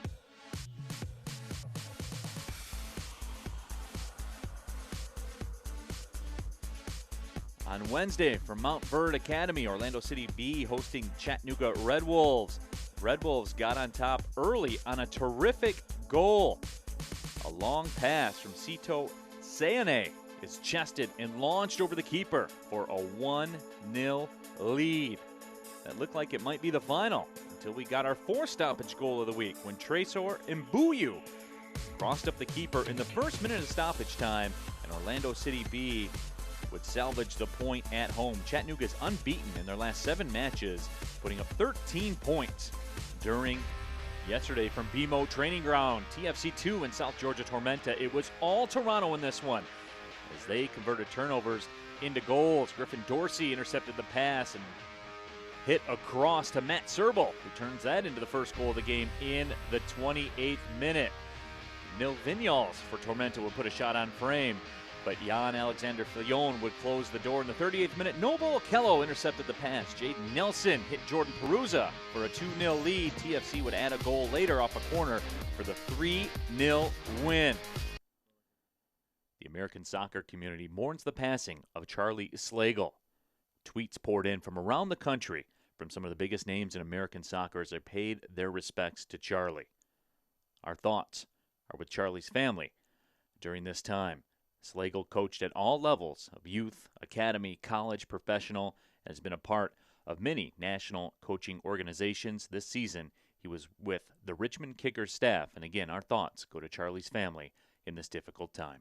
On Wednesday, from Mount Verde Academy, Orlando City B hosting Chattanooga Red Wolves. Red Wolves got on top early on a terrific goal. A long pass from Sito Sayane is chested and launched over the keeper for a 1-0 lead. that looked like it might be the final until we got our 4th stoppage goal of the week when Tresor Mbuyu crossed up the keeper in the first minute of stoppage time, and Orlando City B would salvage the point at home. Chattanooga's unbeaten in their last 7 matches, putting up 13 points during yesterday from BMO Training Ground. TFC 2 in South Georgia Tormenta. It was all Toronto in this one as they converted turnovers into goals. Griffin Dorsey intercepted the pass and hit across to Matt Serbel, who turns that into the first goal of the game in the 28th minute. Nil Vinyals for Tormenta would put a shot on frame, but Jan Alexander Fillon would close the door in the 38th minute. Noble Okello intercepted the pass. Jaden Nelson hit Jordan Peruza for a 2-0 lead. TFC would add a goal later off a corner for the 3-0 win. The American soccer community mourns the passing of Charlie Slagle. Tweets poured in from around the country from some of the biggest names in American soccer as they paid their respects to Charlie. Our thoughts are with Charlie's family during this time. Slagle coached at all levels of youth, academy, college, professional, and has been a part of many national coaching organizations. This season, he was with the Richmond Kickers staff. And again, our thoughts go to Charlie's family in this difficult time.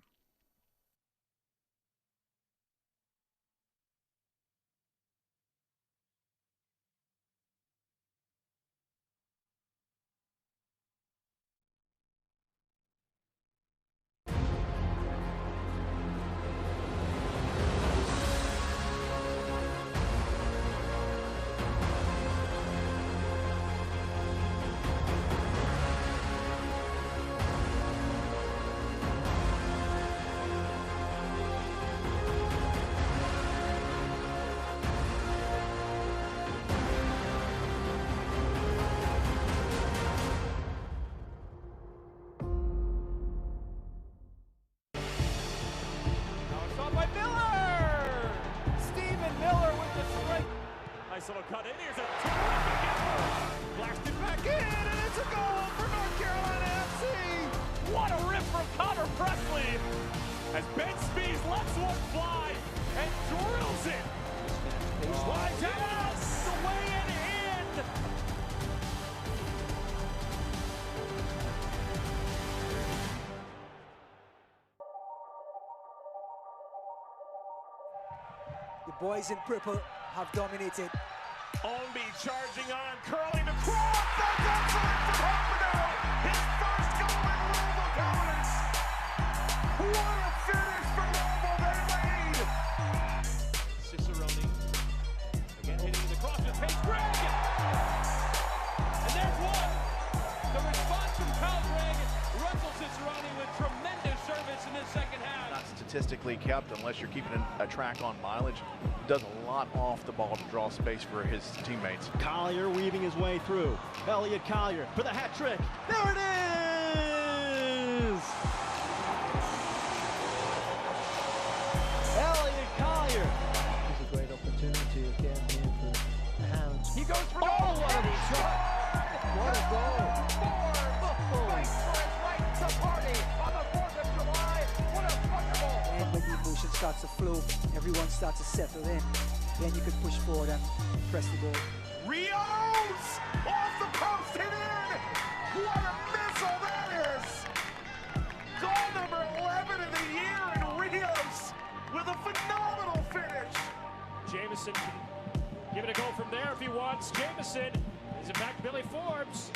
Little cut in. Here's a terrific effort. Blasted back in, and it's a goal for North Carolina FC. What a rip from Connor Presley as Ben Spees lets one fly and drills it. Slides out the way and in. The boys in purple have dominated. Ownby charging on, curling the cross. That's excellent from Harpenau. His first goal in Louisville colors. What a finish for Louisville. They lead. Cicerone again hitting the cross with pace. Greg. And there's one. The response from Kyle Greg. Russell Cicerone with tremendous service in the second half. Not statistically kept unless you're keeping a track on mileage. Does a lot off the ball to draw space for his teammates. Collier weaving his way through. Elliot Collier for the hat trick. There it is! Elliot Collier. It's a great opportunity again here for the Hounds. He goes for goal. Oh, what a shot! What a goal! Waits for his right to party on the 4th of July. What a wonderful. And when the emotion starts to flow, everyone starts to settle in. Then you can push forward and press the goal. Rios off the post and in. What a missile that is! Goal number 11 of the year in Rios with a phenomenal finish. Jamison can give it a go from there if he wants. Jamison is it back to Billy Forbes.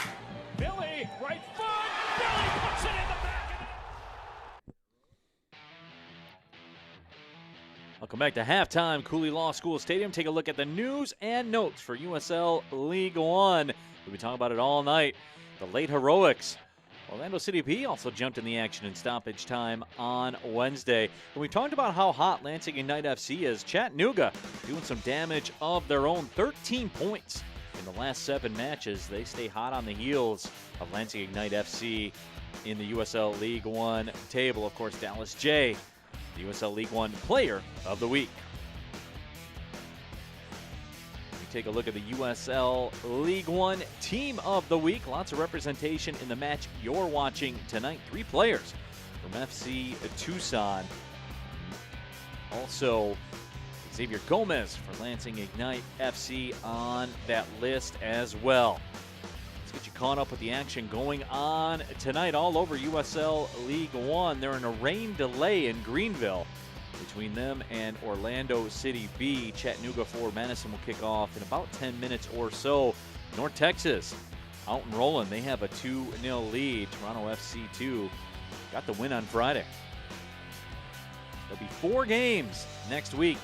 Billy, right foot. Billy puts it in the back. Welcome back to halftime, Cooley Law School Stadium. Take a look at the news and notes for USL League One. We've been talking about it all night. The late heroics. Orlando City B also jumped in the action in stoppage time on Wednesday. And we talked about how hot Lansing Ignite FC is. Chattanooga doing some damage of their own. 13 points in the last 7 matches. They stay hot on the heels of Lansing Ignite FC in the USL League One table. Of course, Dallas J, the USL League One Player of the Week. We take a look at the USL League One Team of the Week. Lots of representation in the match you're watching tonight. 3 players from FC Tucson. Also, Xavier Gomez for Lansing Ignite FC on that list as well. Let's get you caught up with the action going on tonight all over USL League One. They're in a rain delay in Greenville between them and Orlando City B. Chattanooga Ford Madison will kick off in about 10 minutes or so. North Texas out and rolling. They have a 2-0 lead. Toronto FC 2 got the win on Friday. There'll be 4 games next week.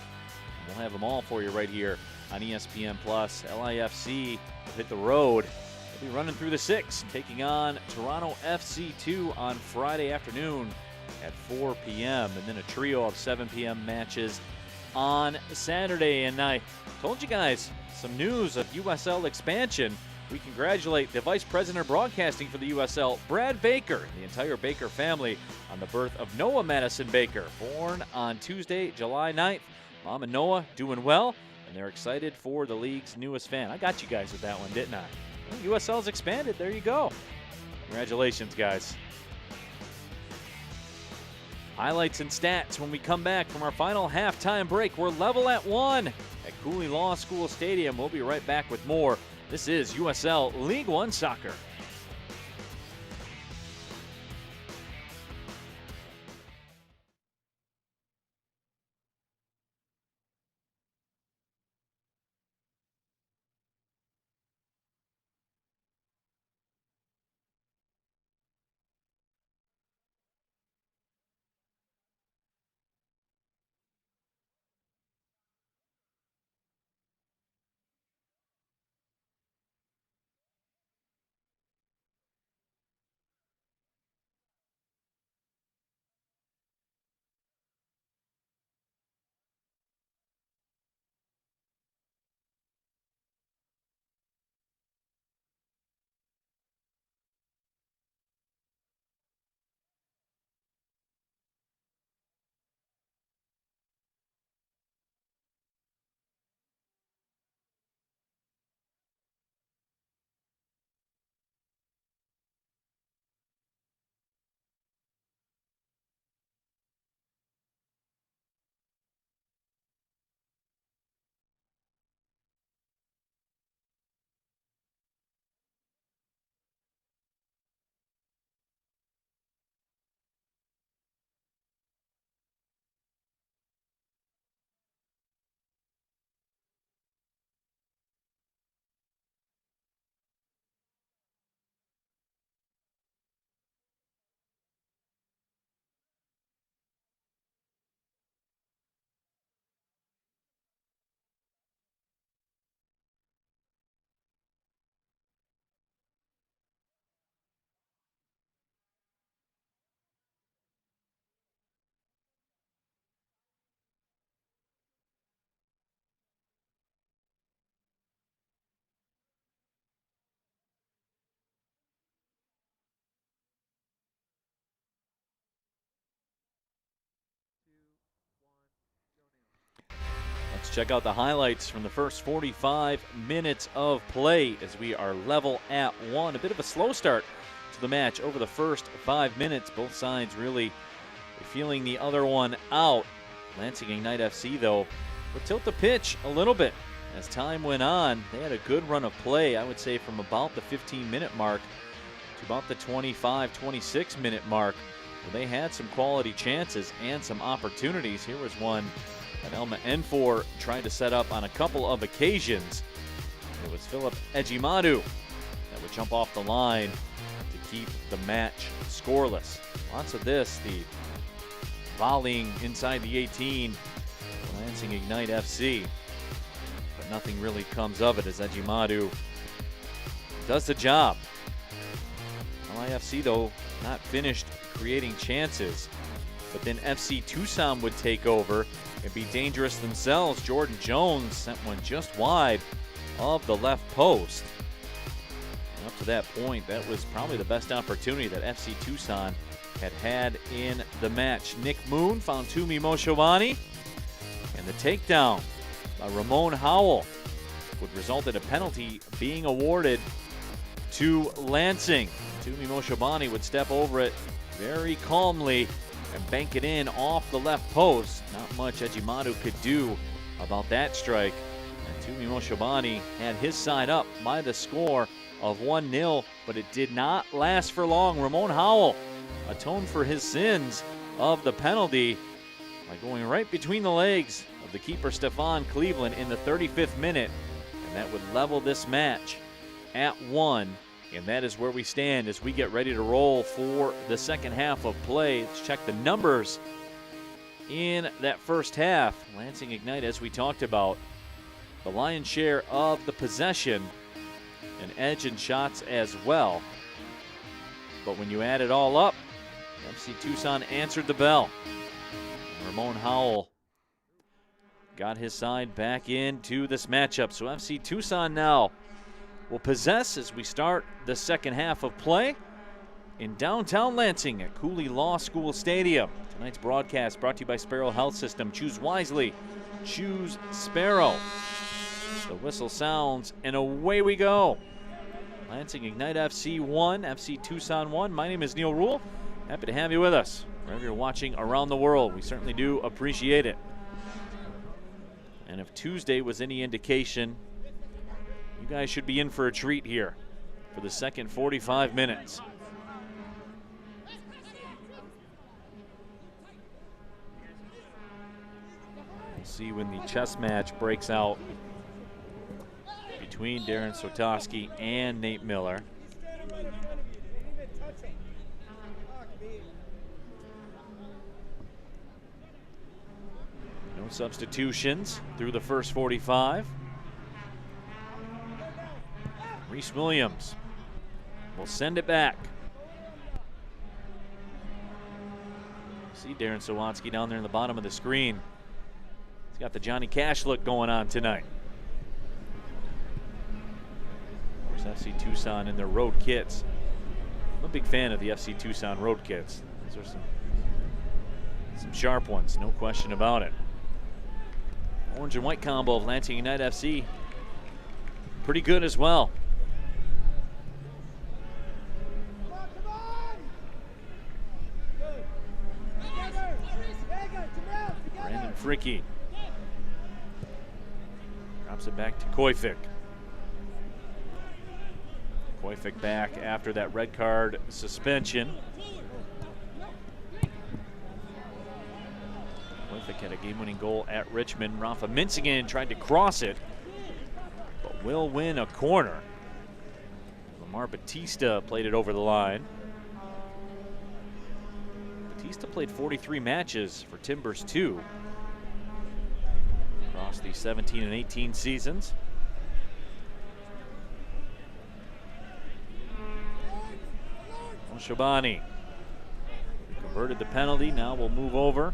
We'll have them all for you right here on ESPN+. LIFC will hit the road. They'll be running through the 6, taking on Toronto FC 2 on Friday afternoon at 4 p.m. And then a trio of 7 p.m. matches on Saturday. And I told you guys some news of USL expansion. We congratulate the Vice President of Broadcasting for the USL, Brad Baker, and the entire Baker family on the birth of Noah Madison Baker, born on Tuesday, July 9th. Mom and Noah doing well, and they're excited for the league's newest fan. I got you guys with that one, didn't I? Well, USL's expanded. There you go. Congratulations, guys. Highlights and stats when we come back from our final halftime break. We're level at 1 at Cooley Law School Stadium. We'll be right back with more. This is USL League One Soccer. Let's check out the highlights from the first 45 minutes of play as we are level at 1. A bit of a slow start to the match over the first 5 minutes. Both sides really feeling the other one out. Lansing Ignite FC, though, would tilt the pitch a little bit as time went on. They had a good run of play, I would say, from about the 15-minute mark to about the 25, 26-minute mark, where they had some quality chances and some opportunities. Here was one that Elma Enfor tried to set up on a couple of occasions. It was Philip Ejimadu that would jump off the line to keep the match scoreless. Lots of this, the volleying inside the 18, Lansing Ignite FC. But nothing really comes of it as Ejimadu does the job. LIFC, though, not finished creating chances. But then FC Tucson would take over and be dangerous themselves. Jordan Jones sent one just wide of the left post. And up to that point, that was probably the best opportunity that FC Tucson had in the match. Nick Moon found Tumi Moshobani, and the takedown by Ramon Howell would result in a penalty being awarded to Lansing. Tumi Moshobani would step over it very calmly and bank it in off the left post. Not much Ejimadu could do about that strike. And Tumi Moshobani had his side up by the score of 1-0, but it did not last for long. Ramon Howell atoned for his sins of the penalty by going right between the legs of the keeper Stefan Cleveland in the 35th minute, and that would level this match at 1. And that is where we stand as we get ready to roll for the second half of play. Let's check the numbers in that first half. Lansing Ignite, as we talked about, the lion's share of the possession, an edge in shots as well. But when you add it all up, FC Tucson answered the bell. Ramon Howell got his side back into this matchup. So FC Tucson now will possess as we start the second half of play in downtown Lansing at Cooley Law School Stadium. Tonight's broadcast brought to you by Sparrow Health System. Choose wisely. Choose Sparrow. The whistle sounds, and away we go. Lansing Ignite FC 1, FC Tucson 1. My name is Neil Rule. Happy to have you with us wherever you're watching around the world. We certainly do appreciate it. And if Tuesday was any indication, you guys should be in for a treat here for the second 45 minutes. We'll see when the chess match breaks out between Darren Sotoski and Nate Miller. No substitutions through the first 45. Reese Williams will send it back. See Darren Sawatsky down there in the bottom of the screen. He's got the Johnny Cash look going on tonight. Of course, FC Tucson in their road kits. I'm a big fan of the FC Tucson road kits. Those are some sharp ones, no question about it. Orange and white combo of Lansing United FC, pretty good as well. Brandon Fricky drops it back to Koifik. Koifik back after that red card suspension. Koifik had a game-winning goal at Richmond. Rafa Minsigan tried to cross it, but will win a corner. Lamar Batista played it over the line. Batista played 43 matches for Timbers 2 across the 17 and 18 seasons. Shabani converted the penalty. Now we'll move over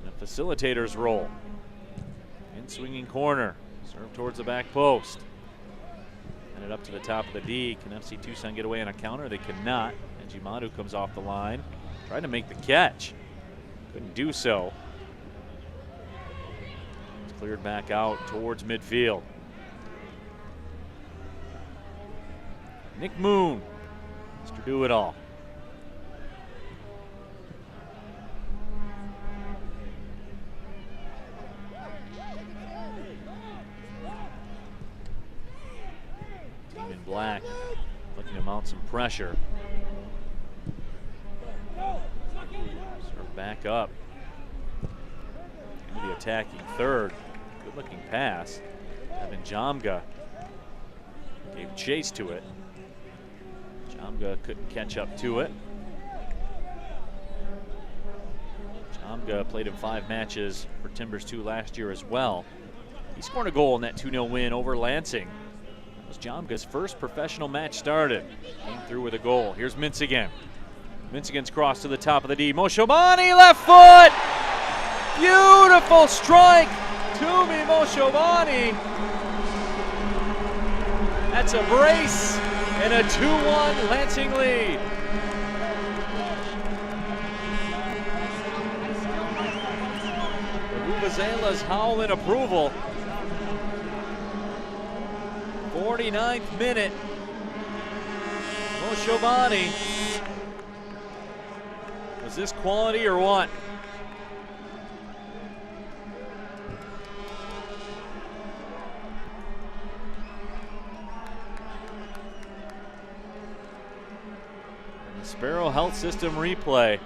in a facilitator's role. In swinging corner, serve towards the back post. And it up to the top of the D. Can FC Tucson get away on a counter? They cannot. Njimadu comes off the line, trying to make the catch. Couldn't do so. It's cleared back out towards midfield. Nick Moon, Mr. Do-It-All. Team in black looking to mount some pressure. Serve back up into the attacking third. Good looking pass. Evan Jamga gave chase to it. Jamga couldn't catch up to it. Jamga played in 5 matches for Timbers 2 last year as well. He scored a goal in that 2-0 win over Lansing. That was Jamga's first professional match started. Came through with a goal. Here's Minsigan. Minsigan's cross to the top of the D. Moshobani, left foot! Beautiful strike! Tumi Moshobani. That's a brace and a 2-1 Lansing lead. Vuvuzela's howl in approval. 49th minute. Moshobani. Was this quality or what? Sparrow Health System replay. If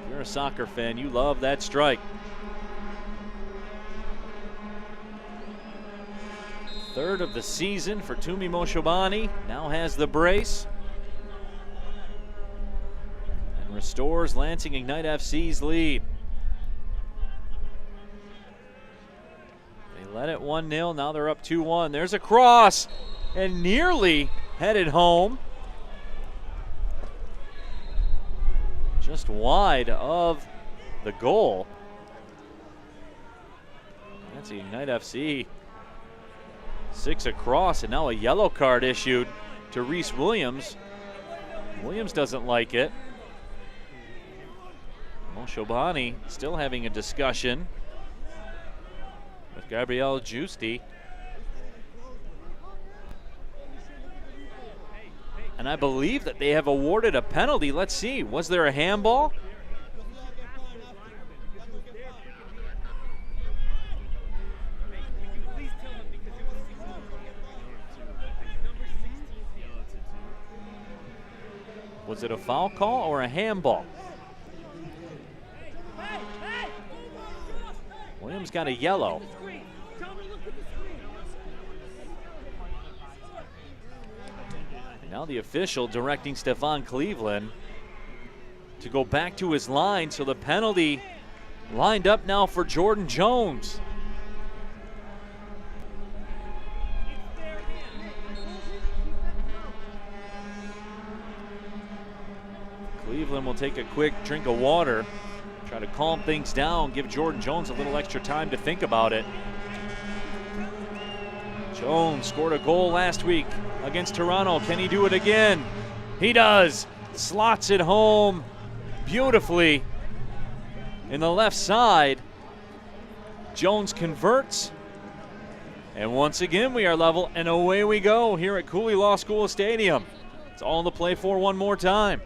you're a soccer fan, you love that strike. Third of the season for Tumi Moshobani. Now has the brace. And restores Lansing Ignite FC's lead. They led it 1-0. Now they're up 2-1. There's a cross and nearly headed home. Just wide of the goal. That's Ignite FC. 6 across, and now a yellow card issued to Reese Williams. Williams doesn't like it. Moshobani still having a discussion with Gabrielle Giusti. And I believe that they have awarded a penalty. Let's see, was there a handball? Was it a foul call or a handball? Williams got a yellow. And now the official directing Stefan Cleveland to go back to his line, so the penalty lined up now for Jordan Jones. Cleveland will take a quick drink of water, try to calm things down, give Jordan Jones a little extra time to think about it. Jones scored a goal last week against Toronto. Can he do it again? He does. Slots it home beautifully in the left side. Jones converts. And once again, we are level, and away we go here at Cooley Law School Stadium. It's all to play for one more time.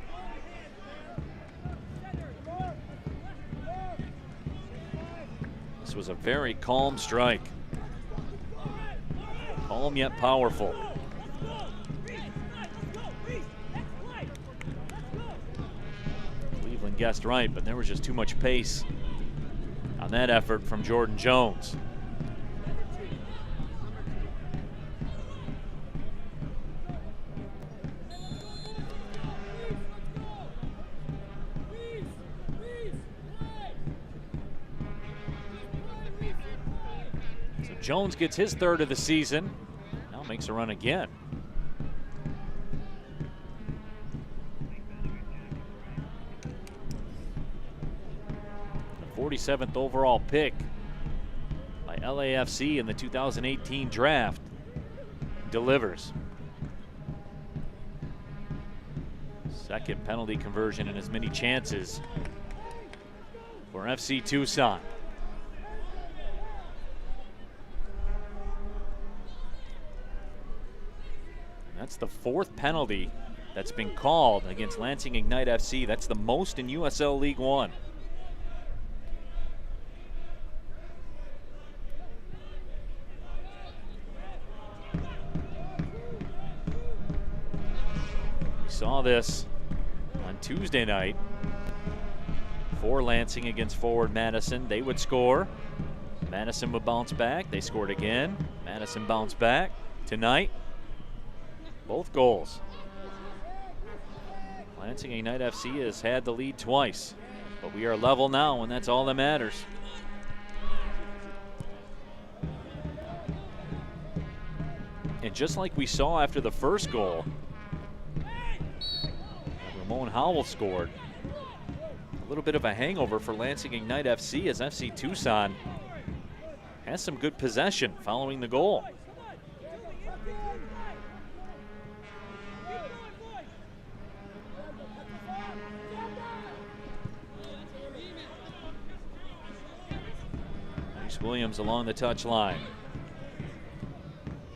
This was a very calm strike. Calm yet powerful. Cleveland guessed right, but there was just too much pace on that effort from Jordan Jones. Jones gets his third of the season. Now makes a run again. The 47th overall pick by LAFC in the 2018 draft delivers. Second penalty conversion in as many chances for FC Tucson. That's the fourth penalty that's been called against Lansing Ignite FC. That's the most in USL League One. We saw this on Tuesday night for Lansing against forward Madison. They would score. Madison would bounce back. They scored again. Madison bounced back. Tonight, both goals. Lansing Ignite FC has had the lead twice, but we are level now, and that's all that matters. And just like we saw after the first goal, Ramon Howell scored. A little bit of a hangover for Lansing Ignite FC as FC Tucson has some good possession following the goal. Williams along the touch line.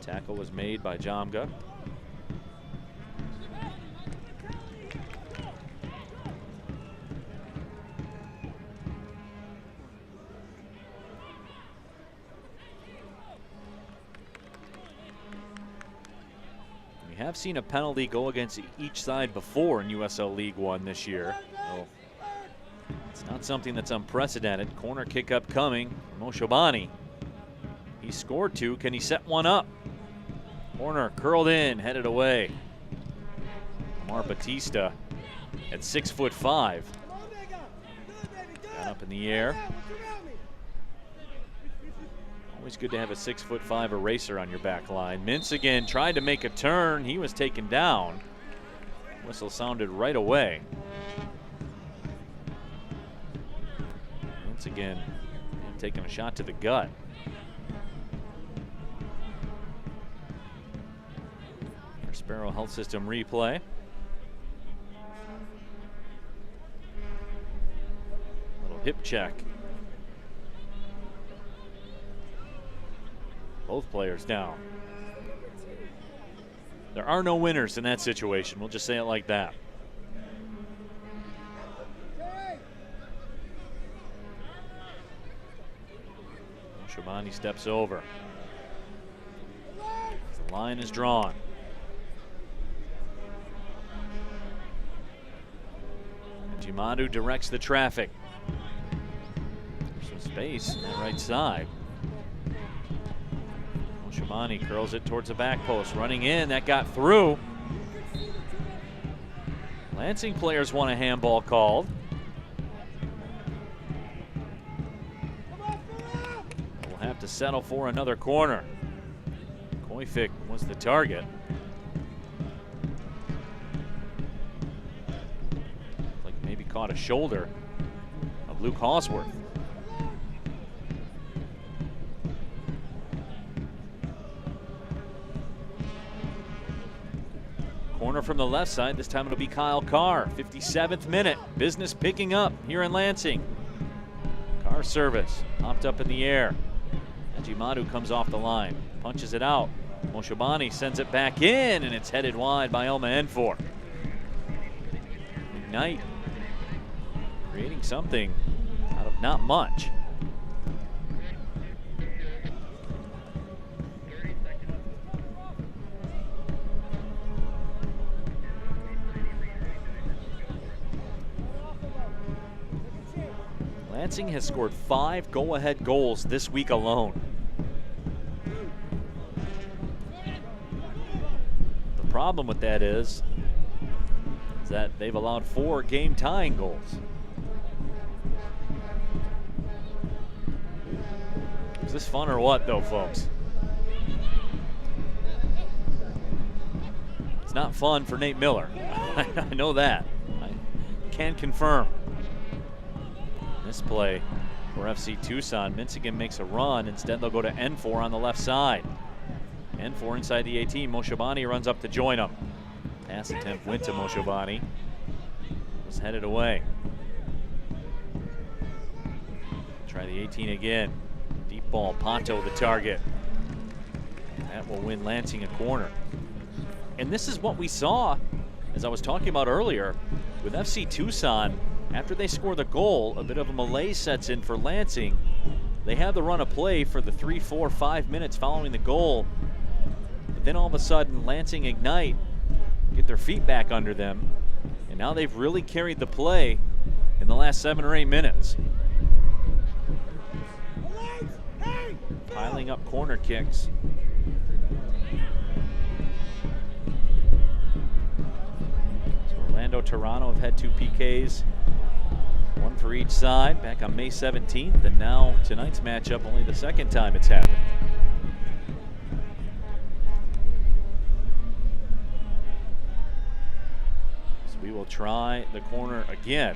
Tackle was made by Jamga. We We have seen a penalty go against each side before in USL League One this year. So it's not something that's unprecedented. Corner kick upcoming. Moshobani. He scored 2. Can he set one up? Corner curled in, headed away. Omar Batista at 6'5". Got up in the air. Always good to have a 6'5" eraser on your back line. Mintz again tried to make a turn. He was taken down. Whistle sounded right away. Mintz again taking a shot to the gut. Our Sparrow Health System replay. Little hip check. Both players down. There are no winners in that situation. We'll just say it like that. Shabani steps over. The line is drawn. Jimadu directs the traffic. There's some space on the right side. Shabani curls it towards the back post. Running in, that got through. Lansing players want a handball called. We'll have to settle for another corner. Koifik was the target. Like maybe caught a shoulder of Luke Hawsworth. Corner from the left side. This time it'll be Kyle Carr. 57th minute. Business picking up here in Lansing. Carr service. Popped up in the air. Ajimadu comes off the line. Punches it out. Moshobani sends it back in, and it's headed wide by Elma Enfor. Ignite creating something out of not much. Lansing has scored 5 go-ahead goals this week alone. The problem with that is that they've allowed 4 game-tying goals. Is this fun or what, though, folks? It's not fun for Nate Miller. I know that. I can confirm. This play for FC Tucson. Minsigan makes a run. Instead, they'll go to N4 on the left side. N4 inside the 18. Moshobani runs up to join him. Pass attempt went to Moshobani. Was headed away. Try the 18 again. Deep ball. Ponto the target. That will win Lansing a corner. And this is what we saw, as I was talking about earlier, with FC Tucson. After they score the goal, a bit of a malaise sets in for Lansing. They have the run of play for the 3, 4, 5 minutes following the goal. But then all of a sudden, Lansing ignite, get their feet back under them, and now they've really carried the play in the last 7 or 8 minutes. Piling up corner kicks. So Orlando, Toronto have had 2 PKs. 1 for each side, back on May 17th, and now tonight's matchup, only the 2nd time it's happened. So we will try the corner again.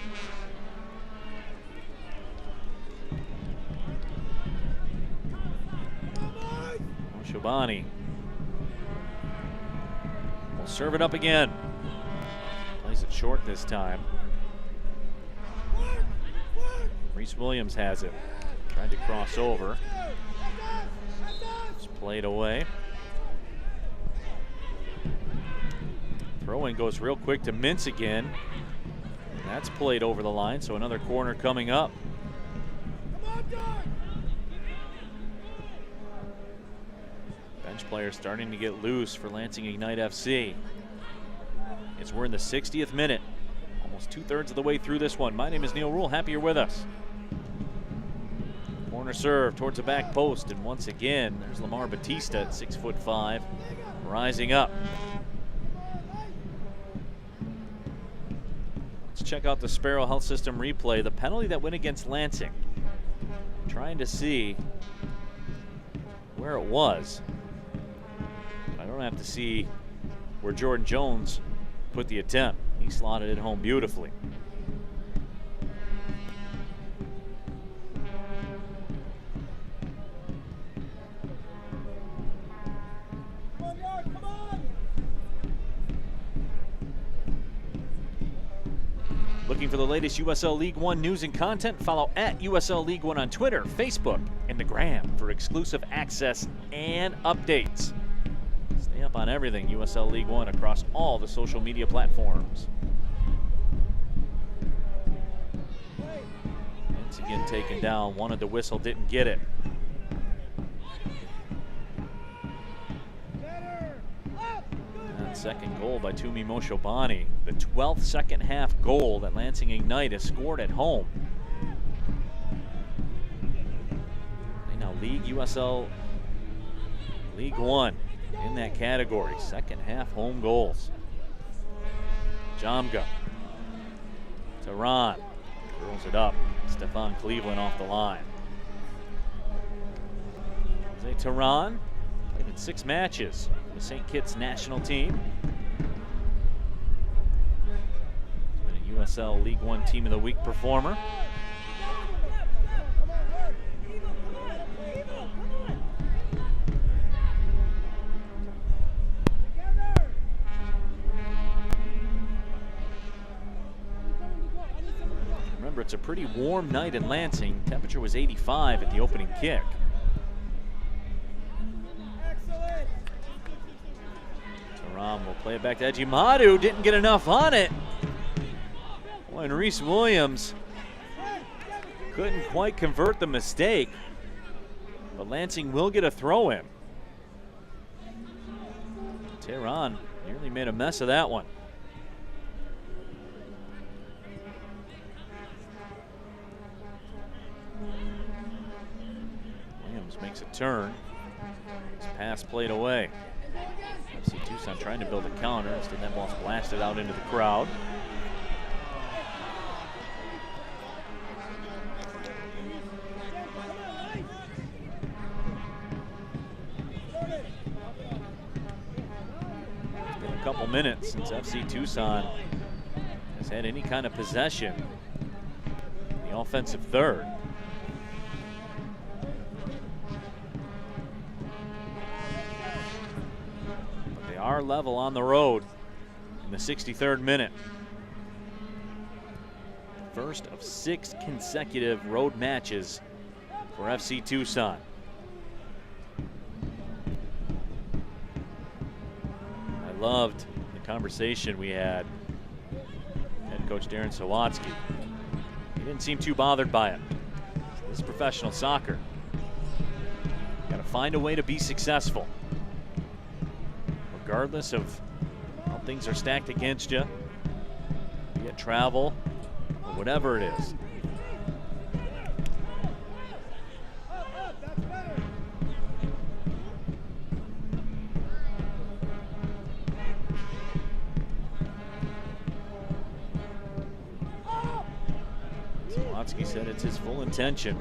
Shabani will serve it up again. Plays it short this time. Reese Williams has it. Tried to cross over. It's played away. Throw-in goes real quick to Mintz again. That's played over the line, so another corner coming up. Bench players starting to get loose for Lansing Ignite FC. As we're in the 60th minute, almost 2/3 of the way through this one. My name is Neil Rule. Happy you're with us. Corner serve towards the back post, and once again, there's Lamar Batista at 6'5", rising up. Let's check out the Sparrow Health System replay. The penalty that went against Lansing. Trying to see where it was. I don't have to see where Jordan Jones put the attempt. He slotted it home beautifully. Looking for the latest USL League One news and content? Follow at USL League One on Twitter, Facebook, and the Gram for exclusive access and updates. Stay up on everything USL League One across all the social media platforms. Once again taken down, wanted the whistle, didn't get it. And second goal by Tumi Moshobani, the 12th second half goal that Lansing Ignite has scored at home. They now lead USL League One in that category. Second half home goals. Jamga. Tehran curls it up. Stefan Cleveland off the line. Jose Tehran played in 6 matches for the St. Kitts national team. He's been a USL League One Team of the Week performer. Remember, it's a pretty warm night in Lansing. Temperature was 85 at the opening kick. Tehran will play it back to Ejimadu. Didn't get enough on it. Boy, and Reese Williams couldn't quite convert the mistake. But Lansing will get a throw in. Tehran nearly made a mess of that one. Makes a turn. His pass played away. FC Tucson trying to build a counter. Instead, that ball's blasted out into the crowd. It's been a couple minutes since FC Tucson has had any kind of possession in the offensive third. Are level on the road in the 63rd minute. First of 6 consecutive road matches for FC Tucson. I loved the conversation we had. Head coach Darren Sawatsky. He didn't seem too bothered by it. This is professional soccer. Got to find a way to be successful. Regardless of how things are stacked against you, be it travel or whatever it is. Sawatsky said it's his full intention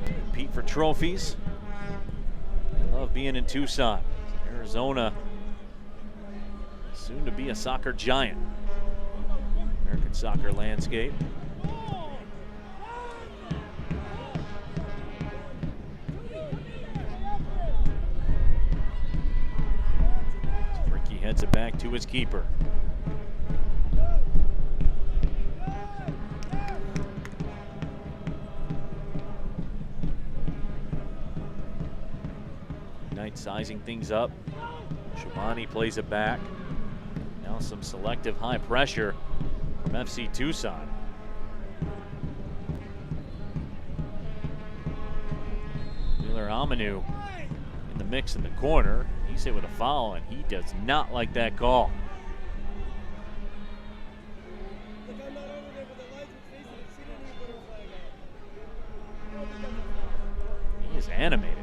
to compete for trophies. They love being in Tucson. Arizona, soon to be a soccer giant. American soccer landscape. Ricky heads it back to his keeper. Knight sizing things up. Shabani plays it back. Now some selective high pressure from FC Tucson. Wheeler Amanu in the mix in the corner. He's hit with a foul, and he does not like that call. He is animated.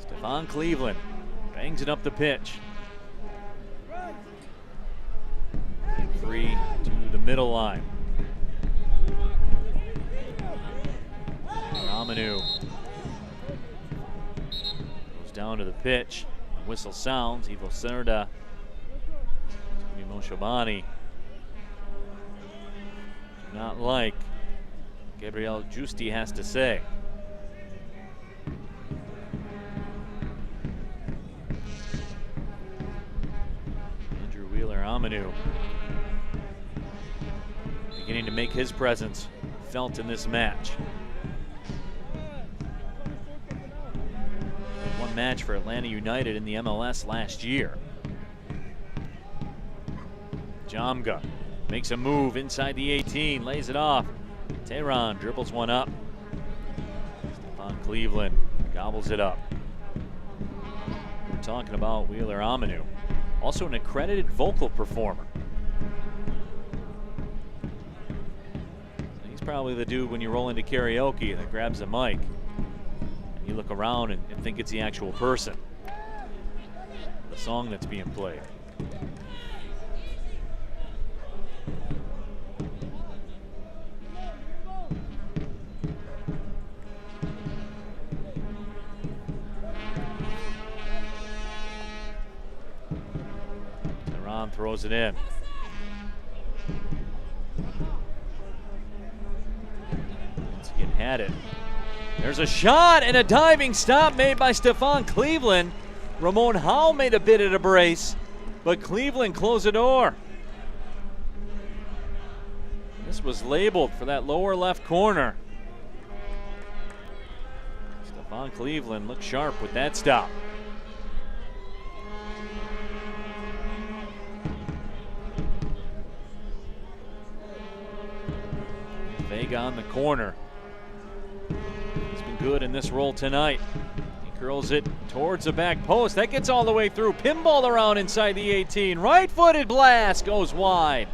Stephon Cleveland bangs it up the pitch. Free to the middle line. Aminu goes down to the pitch. The whistle sounds. Ivo Cerda. Moshobani. Do not like Gabriel Giusti has to say. Andrew Wheeler-Aminu beginning to make his presence felt in this match. One match for Atlanta United in the MLS last year. Jamga makes a move inside the 18, lays it off. Tehran dribbles one up. Stephon Cleveland gobbles it up. We're talking about Wheeler-Aminu, also an accredited vocal performer. He's probably the dude when you roll into karaoke that grabs a mic and you look around and think it's the actual person, the song that's being played. Throws it in. Once again had it. There's a shot and a diving stop made by Stephon Cleveland. Ramon Howe made a bit at a brace, but Cleveland closed the door. This was labeled for that lower left corner. Stephon Cleveland looked sharp with that stop. Vega on the corner. He's been good in this role tonight. He curls it towards the back post. That gets all the way through. Pinball around inside the 18. Right-footed blast goes wide.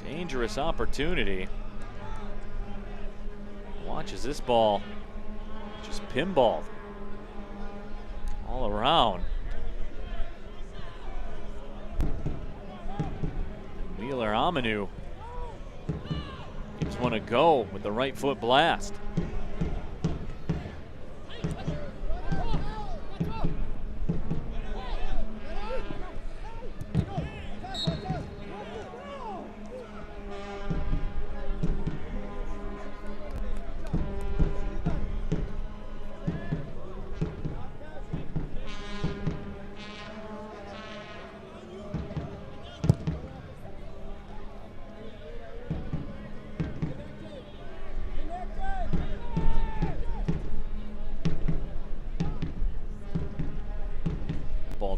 Dangerous opportunity. Watches this ball just pinballed all around. Wheeler-Aminu gives one a go with the right foot blast.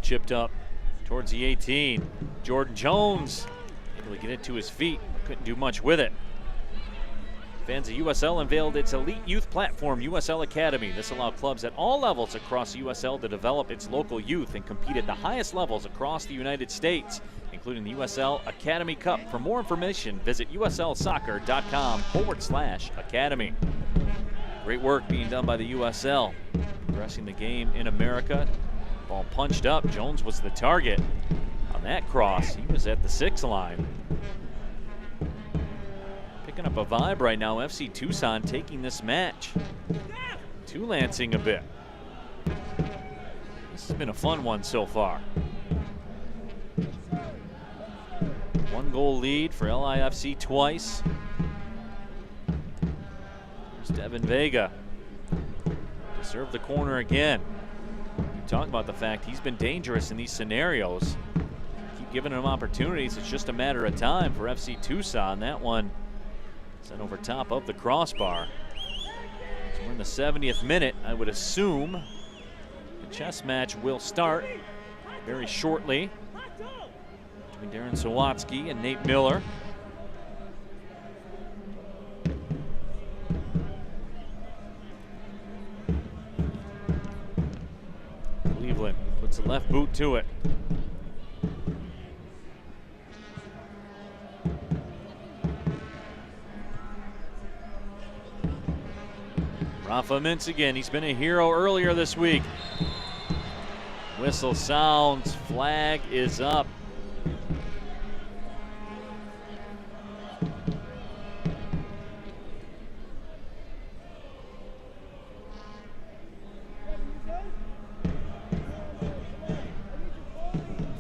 Chipped up towards the 18. Jordan Jones able to get it to his feet, couldn't do much with it. Fans of USL unveiled its elite youth platform, USL Academy. This allowed clubs at all levels across USL to develop its local youth and compete at the highest levels across the United States, including the USL Academy Cup. For more information, visit uslsoccer.com/academy. Great work being done by the USL, progressing the game in America. Ball punched up. Jones was the target on that cross. He was at the 6 line. Picking up a vibe right now. FC Tucson taking this match to Lansing a bit. This has been a fun one so far. 1-goal lead for LIFC twice. There's Devin Vega to serve the corner again. Talk about the fact he's been dangerous in these scenarios. Keep giving him opportunities. It's just a matter of time for FC Tucson. That one sent over top of the crossbar. So we're in the the 70th minute. I would assume the chess match will start very shortly between Darren Sawatsky and Nate Miller. Cleveland puts the left boot to it. Rafa Mintz again. He's been a hero earlier this week. Whistle sounds, flag is up.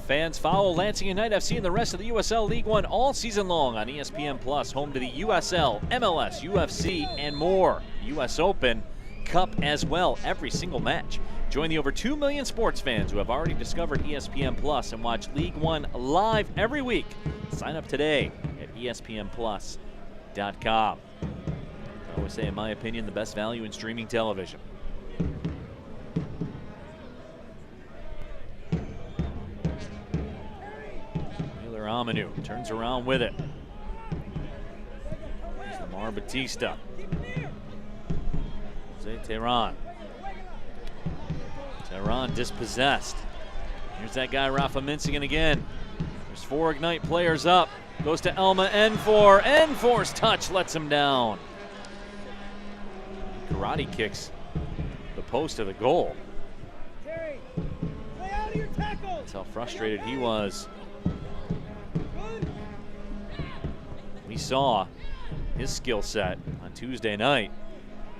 Fans follow Lansing United FC and the rest of the USL League One all season long on ESPN Plus, home to the USL, MLS, UFC, and more. US Open Cup as well, every single match. Join the over 2 million sports fans who have already discovered ESPN Plus and watch League One live every week. Sign up today at ESPNplus.com. I always say, in my opinion, the best value in streaming television. Aminu turns around with it. There's Lamar Batista. Jose Tehran. Tehran dispossessed. Here's that guy Rafa Minsigan again. There's 4 Ignite players up. Goes to Elma Enfor. Enfor's touch lets him down. Karate kicks the post of the goal. That's how frustrated he was. We saw his skill set on Tuesday night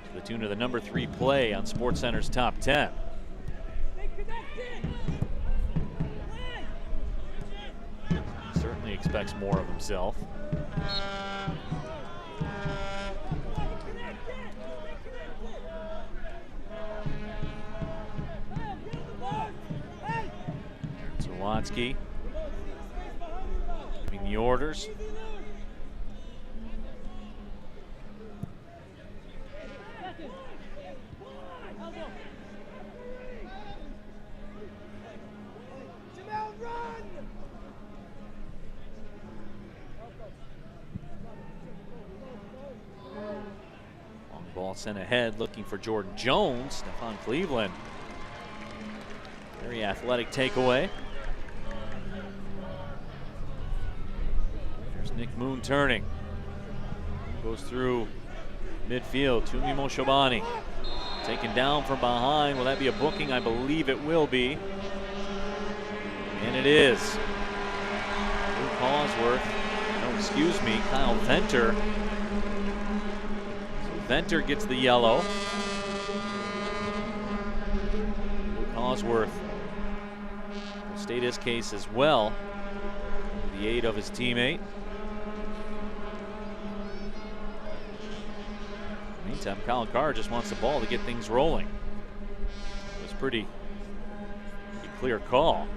to the tune of the number 3 play on SportsCenter's Top 10. Certainly expects more of himself. Sawatsky giving the orders. Ball sent ahead, looking for Jordan Jones. Stefan Cleveland. Very athletic takeaway. There's Nick Moon turning. Goes through midfield. Tumi Moshobani. Taken down from behind. Will that be a booking? I believe it will be. And it is. Luke Cosworth. No, excuse me. Kyle Venter. Venter gets the yellow. Luke Cosworth will state his case as well, with the aid of his teammate. Meantime, Colin Carr just wants the ball to get things rolling. It was pretty clear call.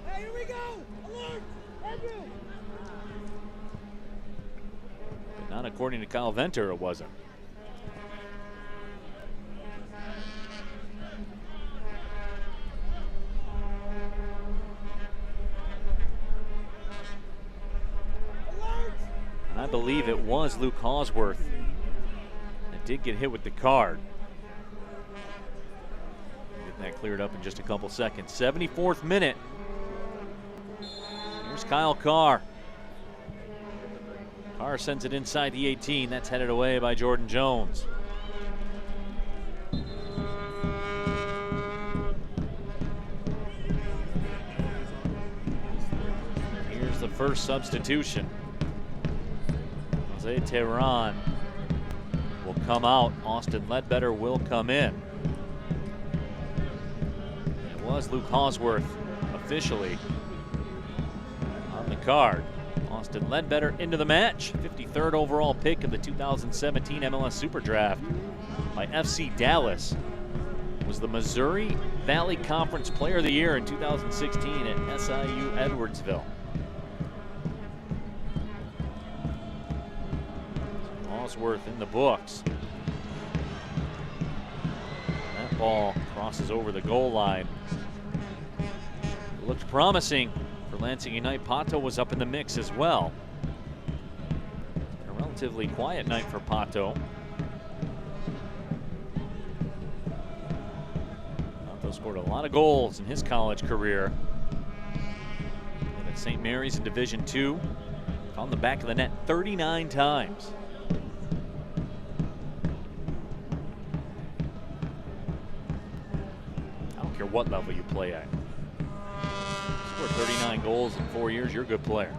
Hey, here we go! Alert! Andrew! Not according to Kyle Venter, it wasn't. And I believe it was Luke Cosworth that did get hit with the card. Get that cleared up in just a couple seconds. 74th minute. Here's Kyle Carr. Carr sends it inside the 18. That's headed away by Jordan Jones. Here's the first substitution. Jose Tehran will come out. Austin Ledbetter will come in. It was Luke Cosworth officially on the card. Austin Ledbetter into the match. 53rd overall pick of the 2017 MLS Super Draft by FC Dallas. Was the Missouri Valley Conference Player of the Year in 2016 at SIU Edwardsville. Ellsworth in the books. That ball crosses over the goal line. It looked promising for Lansing United. Pato was up in the mix as well. A relatively quiet night for Pato. Pato scored a lot of goals in his college career. At St. Mary's in Division II. On the back of the net 39 times. I don't care what level you play at. Scored 39 goals in 4 years, you're a good player.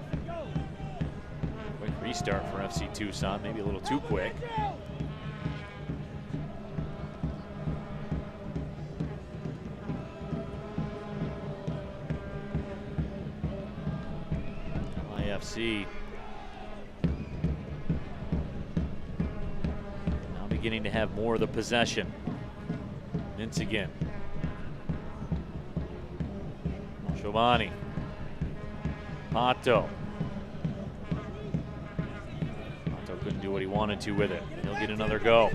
Quick restart for FC Tucson, maybe a little too quick. LAFC now beginning to have more of the possession. Mintz again. Giovanni. Pato. Pato couldn't do what he wanted to with it. He'll get another go.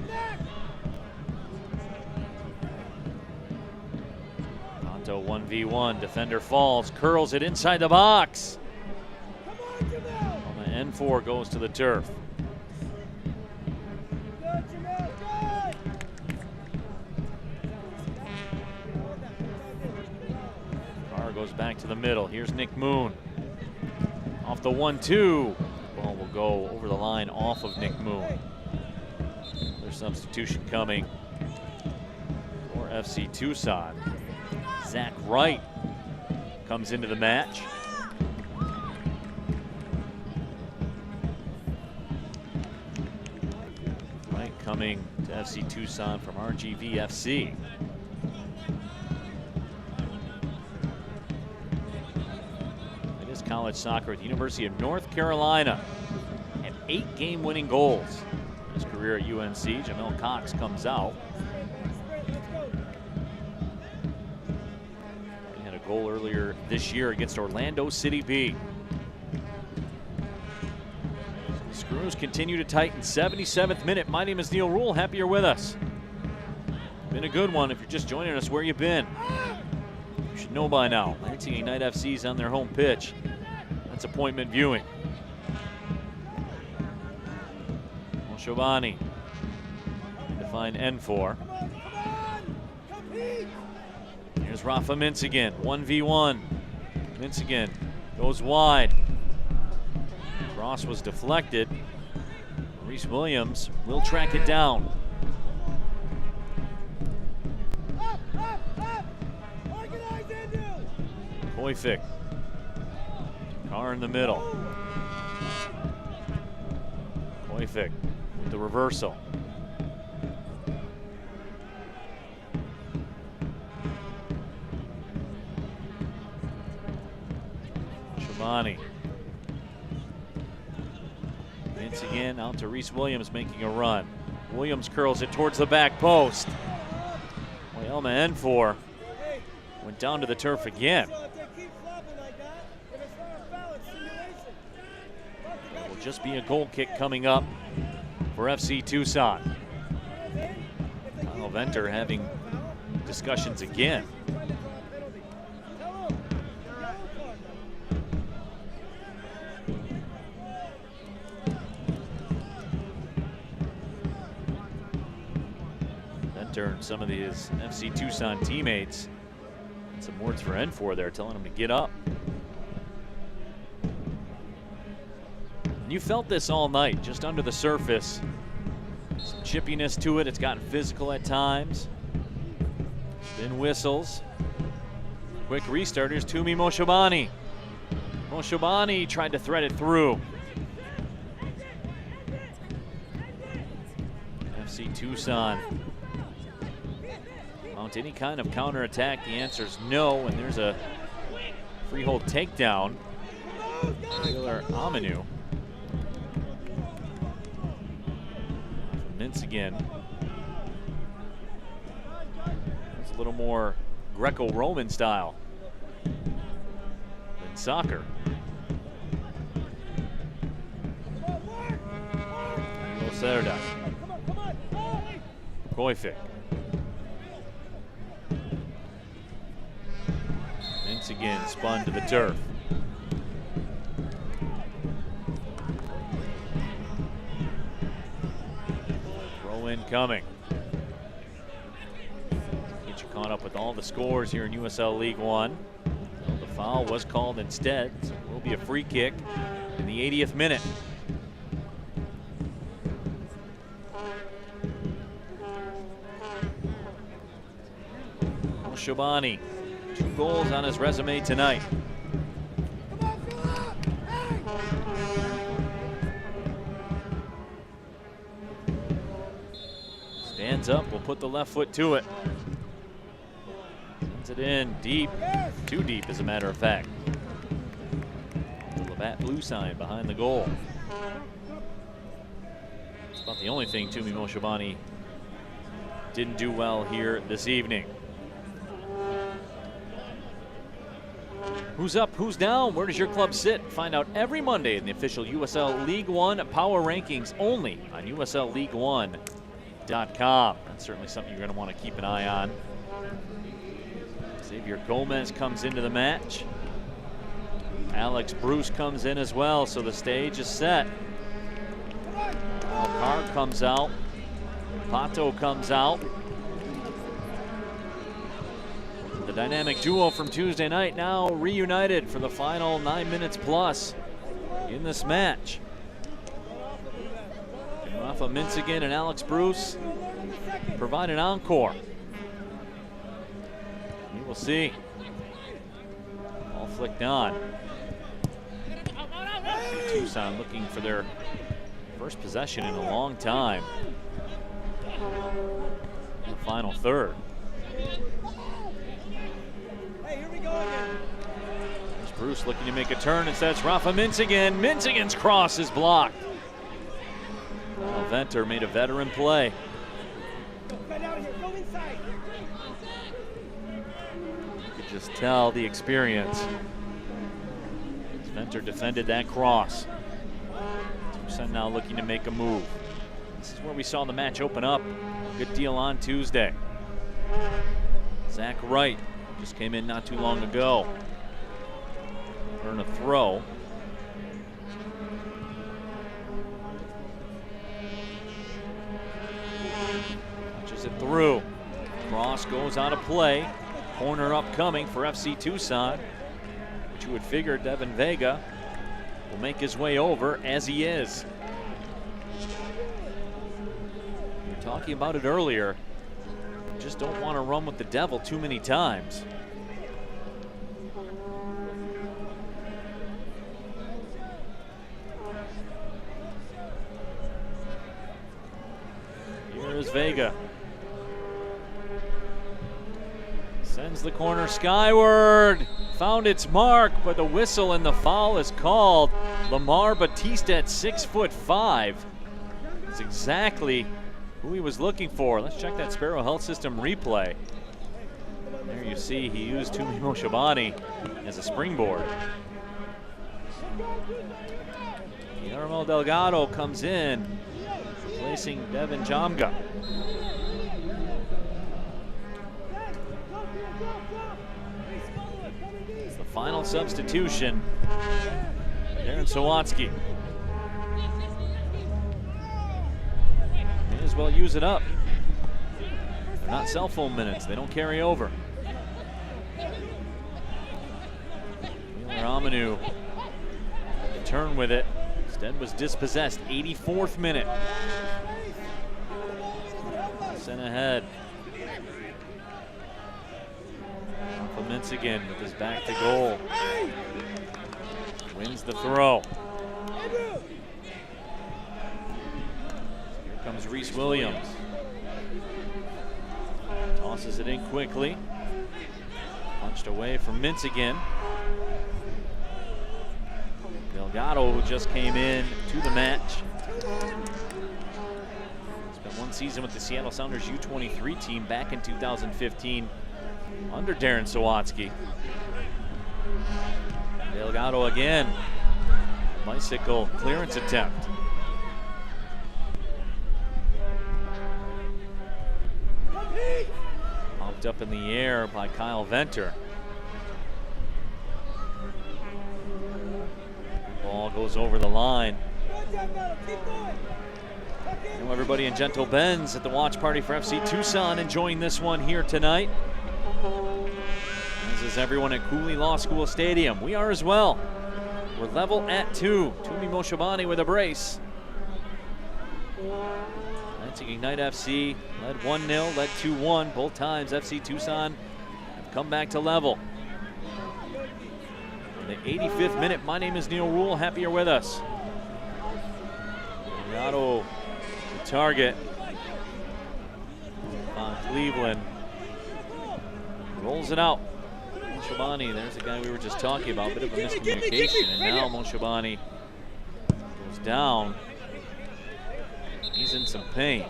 Pato 1v1. Defender falls. Curls it inside the box. On the N4 goes to the turf. Goes back to the middle. Here's Nick Moon. Off the 1-2. Ball will go over the line off of Nick Moon. Their substitution coming for FC Tucson. Zach Wright comes into the match. Wright coming to FC Tucson from RGVFC. College soccer at the University of North Carolina, and 8 game-winning goals in his career at UNC. Jamel Cox comes out. He had a goal earlier this year against Orlando City B. The screws continue to tighten. 77th minute. My name is Neil Rule. Happy you're with us. Been a good one. If you're just joining us, where you been? You should know by now. Lansing United FC's on their home pitch. That's appointment viewing. Giovanni to find N4. Here's Rafa Mintz again. 1v1. Mintz again goes wide. Cross was deflected. Reese Williams will track it down. Koifik. Carr in the middle. Koifik with the reversal. Giovanni. Vince again out to Reese Williams making a run. Williams curls it towards the back post. Elma N4 went down to the turf again. Just be a goal kick coming up for FC Tucson. Kyle Venter having discussions again. Venter and some of his FC Tucson teammates had some words for N4 there, telling him to get up. You felt this all night, just under the surface. Some chippiness to it. It's gotten physical at times. Spin whistles. Quick restart. Here's Tumi Moshobani. Moshobani tried to thread it through. FC Tucson mount any kind of counterattack. The answer is no, and there's a freehold takedown. Taylor Aminu. Mintz again. It's a little more Greco-Roman style than soccer. Cerda. Koifik. Mintz again, spun to the turf. Throw in coming. Get you caught up with all the scores here in USL League One. The foul was called instead, so it will be a free kick in the 80th minute. Shabani, 2 goals on his resume tonight. Stands up, will put the left foot to it. Sends it in deep, too deep as a matter of fact. The Labatt blue sign behind the goal. It's about the only thing Tumi Moshabani didn't do well here this evening. Who's up, who's down? Where does your club sit? Find out every Monday in the official USL League One Power Rankings only on USLLeague1.com. That's certainly something you're going to want to keep an eye on. Xavier Gomez comes into the match. Alex Bruce comes in as well, so the stage is set. Carr comes out. Pato comes out. The dynamic duo from Tuesday night now reunited for the final 9 minutes plus in this match. Can Rafa Mintzigan and Alex Bruce provide an encore? We will see. Ball flicked on. FC Tucson looking for their first possession in a long time. The final third. There's Bruce looking to make a turn. Instead, it's Rafa Mintzigan. Mintzigan's cross is blocked. Well, Venter made a veteran play. You could just tell the experience. Venter defended that cross. Tucson now looking to make a move. This is where we saw the match open up. Good deal on Tuesday. Zach Wright just came in not too long ago. Earn a throw. Punches it through. Cross goes out of play. Corner upcoming for FC Tucson. But you would figure Devin Vega will make his way over, as he is. We were talking about it earlier. Just don't want to run with the devil too many times. Here is Vega. Sends the corner skyward. Found its mark, but the whistle and the foul is called. Lamar Batista at 6'5". That's exactly who he was looking for. Let's check that Sparrow Health System replay. There you see he used Tumi Moshabani as a springboard. Guillermo Delgado comes in, replacing Devin Jamga. It's the final substitution. Darren Sawatsky. May as well use it up. They're not cell phone minutes. They don't carry over. Wheeler Amanu had to turn with it. Instead was dispossessed. 84th minute. Sent ahead. Rafa again with his back to goal. Wins the throw. Here comes Reese Williams. Tosses it in quickly. Punched away from Mintzigan. Delgado, who just came in to the match. Spent one season with the Seattle Sounders U23 team back in 2015 under Darren Sawatsky. Delgado again. Bicycle clearance attempt. Picked up in the air by Kyle Venter. Ball goes over the line. Now everybody in Gentle Ben's at the watch party for FC Tucson enjoying this one here tonight. As is everyone at Cooley Law School Stadium. We are as well. We're level at 2. Tumi Moshobani with a brace. Lansing Ignite FC led 1-0, led 2-1. Both times FC Tucson have come back to level. In the 85th minute, my name is Neil Rule. Happy you're with us. Delgado, the target on Cleveland. Rolls it out. Moshobani, there's the guy we were just talking about. Bit of a miscommunication. And now Moshobani goes down. He's in some pain.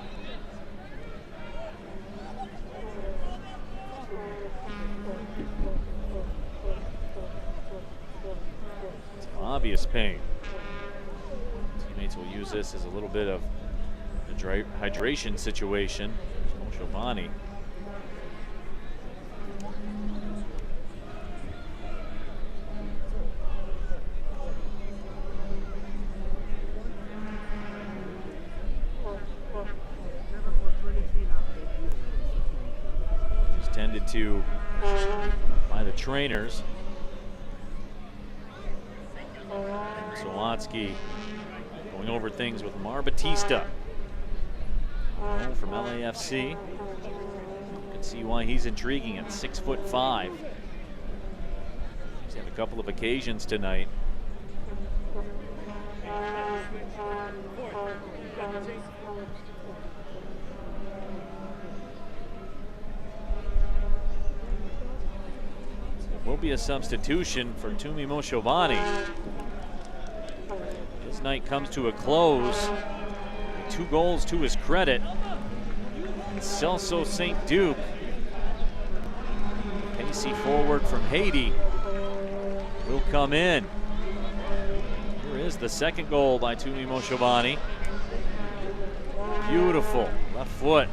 Some obvious pain. Teammates will use this as a little bit of a hydration situation. Moshobani. Tended to by the trainers. Sawatsky going over things with Lamar Batista from LAFC. You can see why he's intriguing at 6'5". He's had a couple of occasions tonight. Will be a substitution for Tumi Moshobani. This night comes to a close. 2 goals to his credit. Celso St. Duke, pacey forward from Haiti, will come in. Here is the second goal by Tumi Moshobani. Beautiful left foot.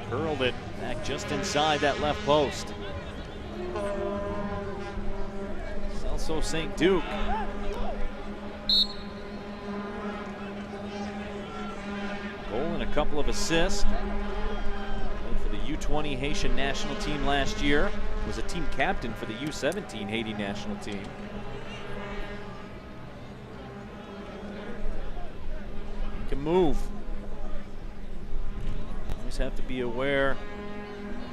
Curled it back just inside that left post. Celso St. Duke. Goal and a couple of assists. Played for the U20 Haitian national team last year. Was a team captain for the U17 Haiti national team. He can move. Always have to be aware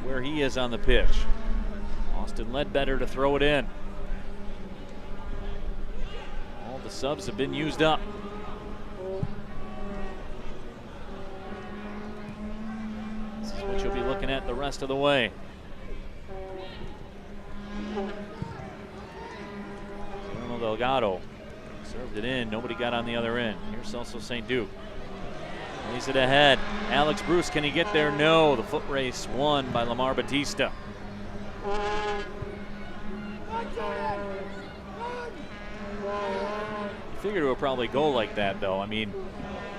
where he is on the pitch. Austin Ledbetter to throw it in. All the subs have been used up. This is what you'll be looking at the rest of the way. Delgado served it in. Nobody got on the other end. Here's Celso St. Duke. Lays it ahead. Alex Bruce, can he get there? No. The foot race won by Lamar Batista. You figured it would probably go like that, though. I mean,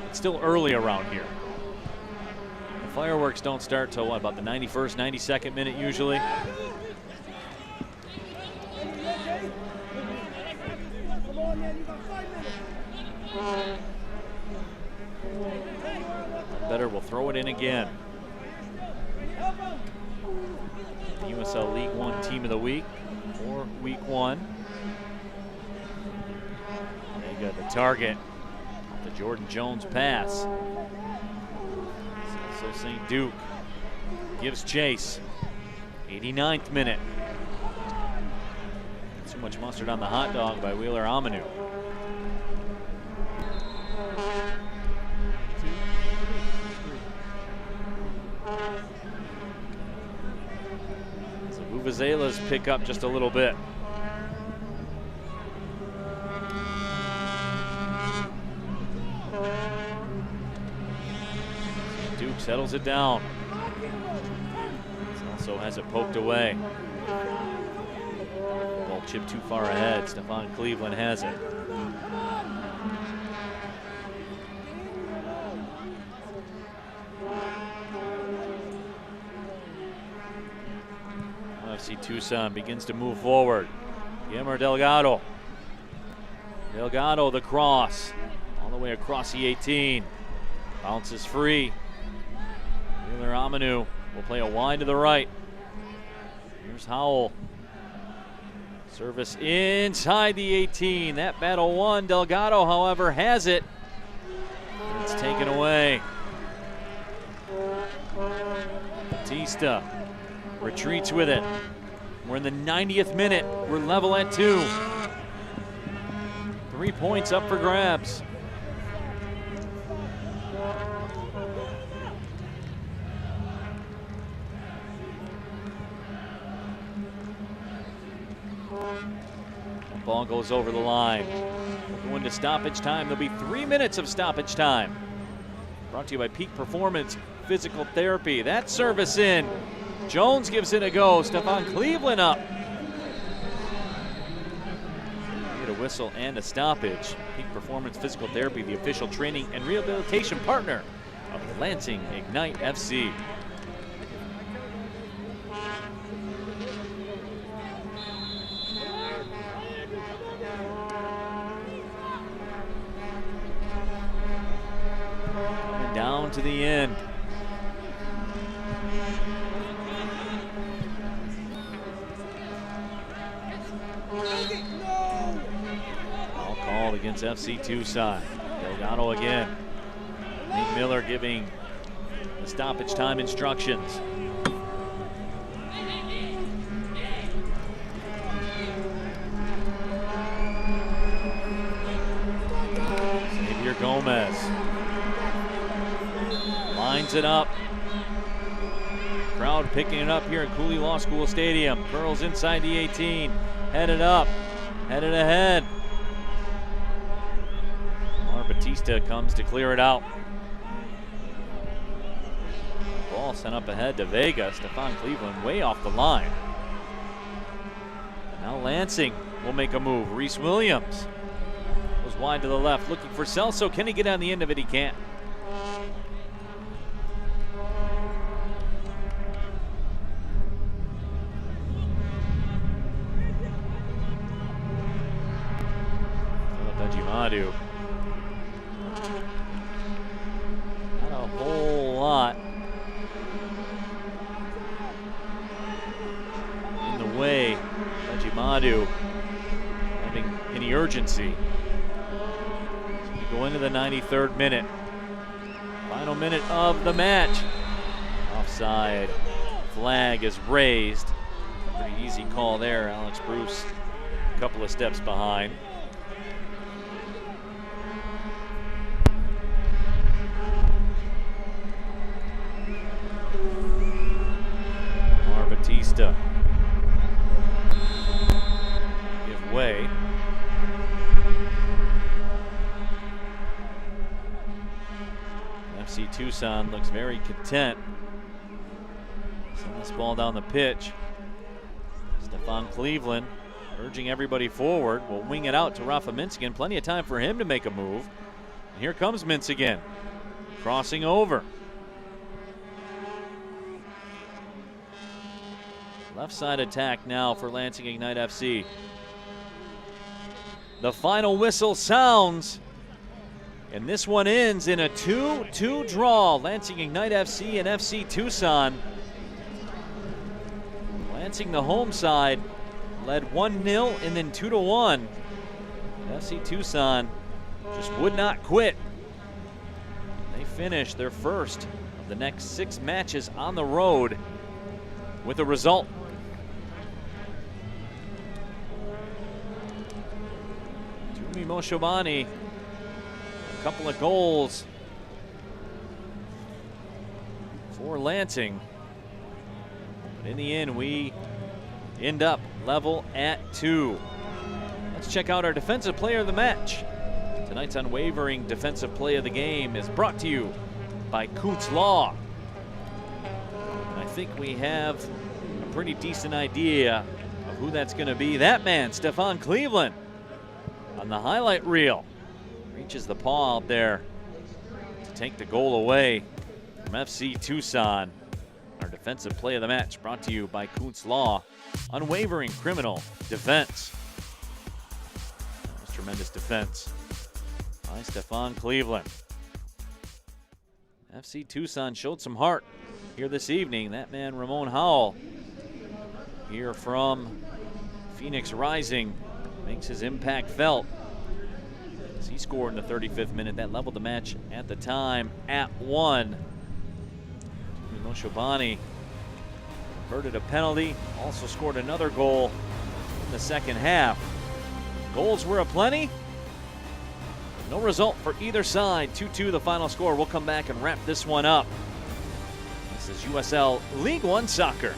it's still early around here. The fireworks don't start till what, about the 91st, 92nd minute usually. Better will throw it in again. USL League One Team of the Week for Week 1. They got the target. The Jordan Jones pass. So St. Duke gives chase. 89th minute. Too much mustard on the hot dog by Wheeler Amanu. So Vuvuzelas pick up just a little bit. Duke settles it down. Also has it poked away. Ball chipped too far ahead. Stefan Cleveland has it. FC Tucson begins to move forward. Guillermo Delgado. Delgado, the cross. All the way across the 18. Bounces free. Wheeler Amanu will play a wide to the right. Here's Howell. Service inside the 18. That battle won. Delgado, however, has it. It's taken away. Batista retreats with it. We're in the 90th minute. We're level at 2. 3 points up for grabs. The ball goes over the line. We'll go into stoppage time. There'll be 3 minutes of stoppage time. Brought to you by Peak Performance Physical Therapy. That service in. Jones gives it a go. Stefan Cleveland up. Get a whistle and a stoppage. Peak Performance Physical Therapy, the official training and rehabilitation partner of Lansing Ignite FC. Coming down to the end. All called against FC Tucson. Delgado again. Nate Miller giving the stoppage time instructions. Xavier Gomez lines it up. Crowd picking it up here at Cooley Law School Stadium. Curls inside the 18. Headed up, headed ahead. Batista comes to clear it out. Ball sent up ahead to Vega. Stefan Cleveland way off the line. Now Lansing will make a move. Reese Williams goes wide to the left, looking for Celso. Can he get on the end of it? He can't. Madu. Not a whole lot in the way. Madu having any urgency. So we go into the 93rd minute. Final minute of the match. Offside flag is raised. Pretty easy call there. Alex Bruce a couple of steps behind. Batista give way. FC Tucson looks very content. Send this ball down the pitch. Stefan Cleveland urging everybody forward. Will wing it out to Rafa Minsigan. Plenty of time for him to make a move. And here comes Minsigan crossing over. Left side attack now for Lansing Ignite FC. The final whistle sounds, and this one ends in a 2-2 draw. Lansing Ignite FC and FC Tucson. Lansing, the home side, led 1-0 and then 2-1. FC Tucson just would not quit. They finished their first of the next 6 matches on the road with a result. Moshobani, a couple of goals for Lansing. But in the end, we end up level at 2. Let's check out our defensive player of the match. Tonight's unwavering defensive play of the game is brought to you by Coots Law. And I think we have a pretty decent idea of who that's going to be. That man, Stefan Cleveland, on the highlight reel, reaches the paw out there to take the goal away from FC Tucson. Our defense Defensive Play of the Match brought to you by Kuntz Law. Unwavering criminal defense. That was tremendous defense by Stefan Cleveland. FC Tucson showed some heart here this evening. That man, Ramon Howell, here from Phoenix Rising, makes his impact felt as he scored in the 35th minute. That leveled the match at the time at 1. Moshobani converted a penalty, also scored another goal in the second half. Goals were aplenty. No result for either side. 2-2 the final score. We'll come back and wrap this one up. This is USL League One Soccer.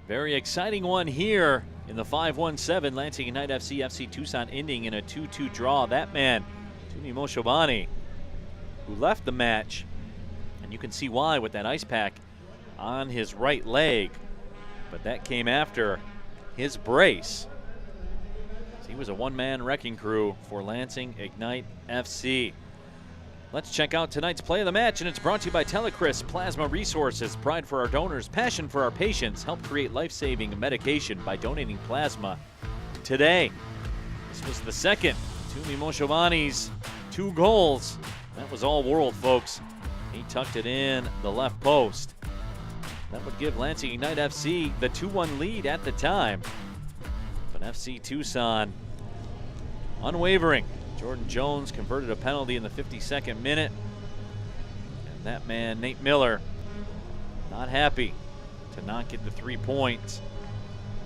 Very exciting one here in the 5-1-7. Lansing United FC Tucson ending in a 2-2 draw. That man, Tumi Moshobani, who left the match, and you can see why with that ice pack on his right leg. But that came after his brace. He was a one-man wrecking crew for Lansing Ignite FC. Let's check out tonight's play of the match, and it's brought to you by Telecris Plasma Resources. Pride for our donors, passion for our patients. Help create life-saving medication by donating plasma today. This was the second Tumi Moshobani's 2 goals. That was all world, folks. He tucked it in the left post. That would give Lansing Ignite FC the 2-1 lead at the time. But FC Tucson unwavering. Jordan Jones converted a penalty in the 52nd minute. And that man, Nate Miller, not happy to not get the 3 points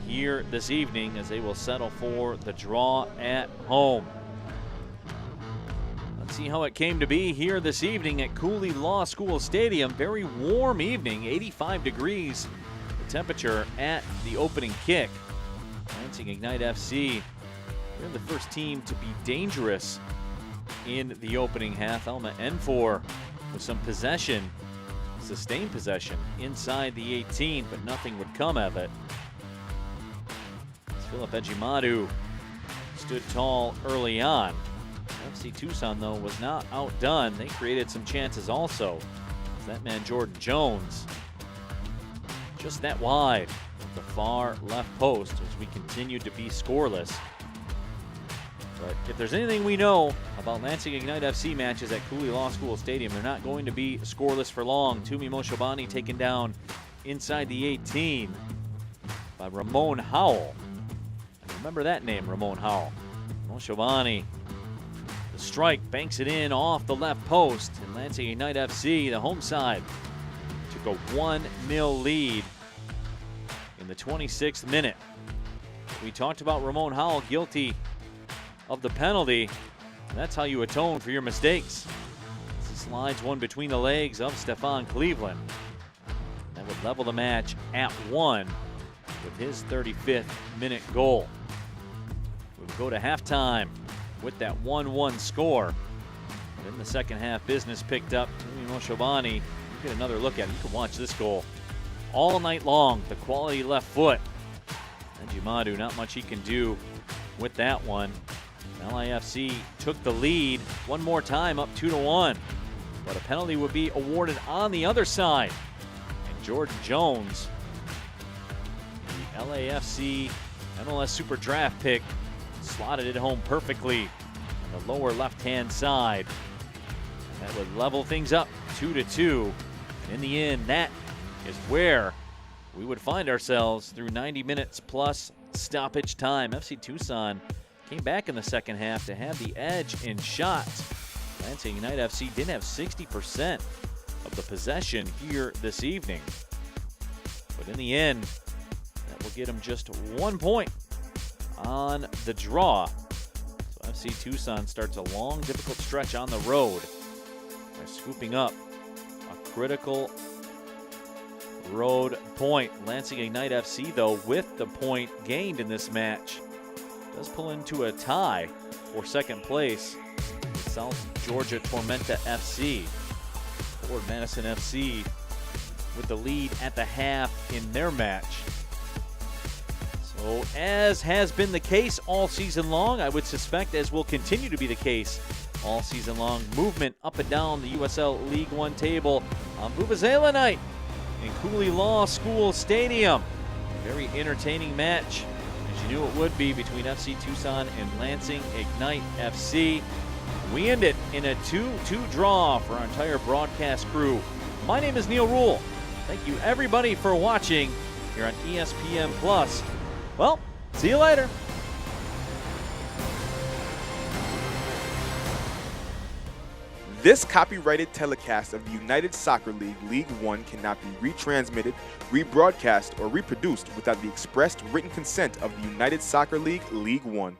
here this evening as they will settle for the draw at home. Let's see how it came to be here this evening at Cooley Law School Stadium. Very warm evening, 85 degrees the temperature at the opening kick. Lansing Ignite FC, they're the first team to be dangerous in the opening half. Elma Enfor with some possession, sustained possession inside the 18, but nothing would come of it. As Philip Ejimadu stood tall early on. FC Tucson, though, was not outdone. They created some chances also. That man, Jordan Jones, just that wide of the far left post as we continued to be scoreless. But if there's anything we know about Lansing Ignite FC matches at Cooley Law School Stadium, they're not going to be scoreless for long. Tumi Moshobani taken down inside the 18 by Ramon Howell. And remember that name, Ramon Howell. Moshobani, the strike, banks it in off the left post. And Lansing Ignite FC, the home side, took a 1-0 lead in the 26th minute. We talked about Ramon Howell guilty of the penalty. That's how you atone for your mistakes. He slides one between the legs of Stefan Cleveland. That would level the match at 1 with his 35th minute goal. We would go to halftime with that 1-1 score. But in the second half, business picked up. Tumi Moshobani, you get another look at it. You can watch this goal all night long. The quality left foot. Ejimadu, not much he can do with that one. LAFC took the lead one more time, up 2-1. But a penalty would be awarded on the other side. And Jordan Jones, the LAFC MLS Super Draft pick, slotted it home perfectly on the lower left-hand side. And that would level things up 2-2. In the end, that is where we would find ourselves through 90 minutes plus stoppage time. FC Tucson came back in the second half to have the edge in shots. Lansing United FC didn't have 60% of the possession here this evening. But in the end, that will get them just 1 point on the draw. So FC Tucson starts a long, difficult stretch on the road by scooping up a critical road point. Lansing Ignite FC, though, with the point gained in this match, does pull into a tie for second place with South Georgia Tormenta FC. Ford Madison FC with the lead at the half in their match. So, as has been the case all season long, I would suspect as will continue to be the case all season long, movement up and down the USL League One table on Vuvuzela night in Cooley Law School Stadium. Very entertaining match, as you knew it would be, between FC Tucson and Lansing Ignite FC. We end it in a 2-2 draw for our entire broadcast crew. My name is Neil Rule. Thank you everybody for watching here on ESPN Plus. Well, see you later. This copyrighted telecast of the United Soccer League League One cannot be retransmitted, rebroadcast, or reproduced without the expressed written consent of the United Soccer League League One.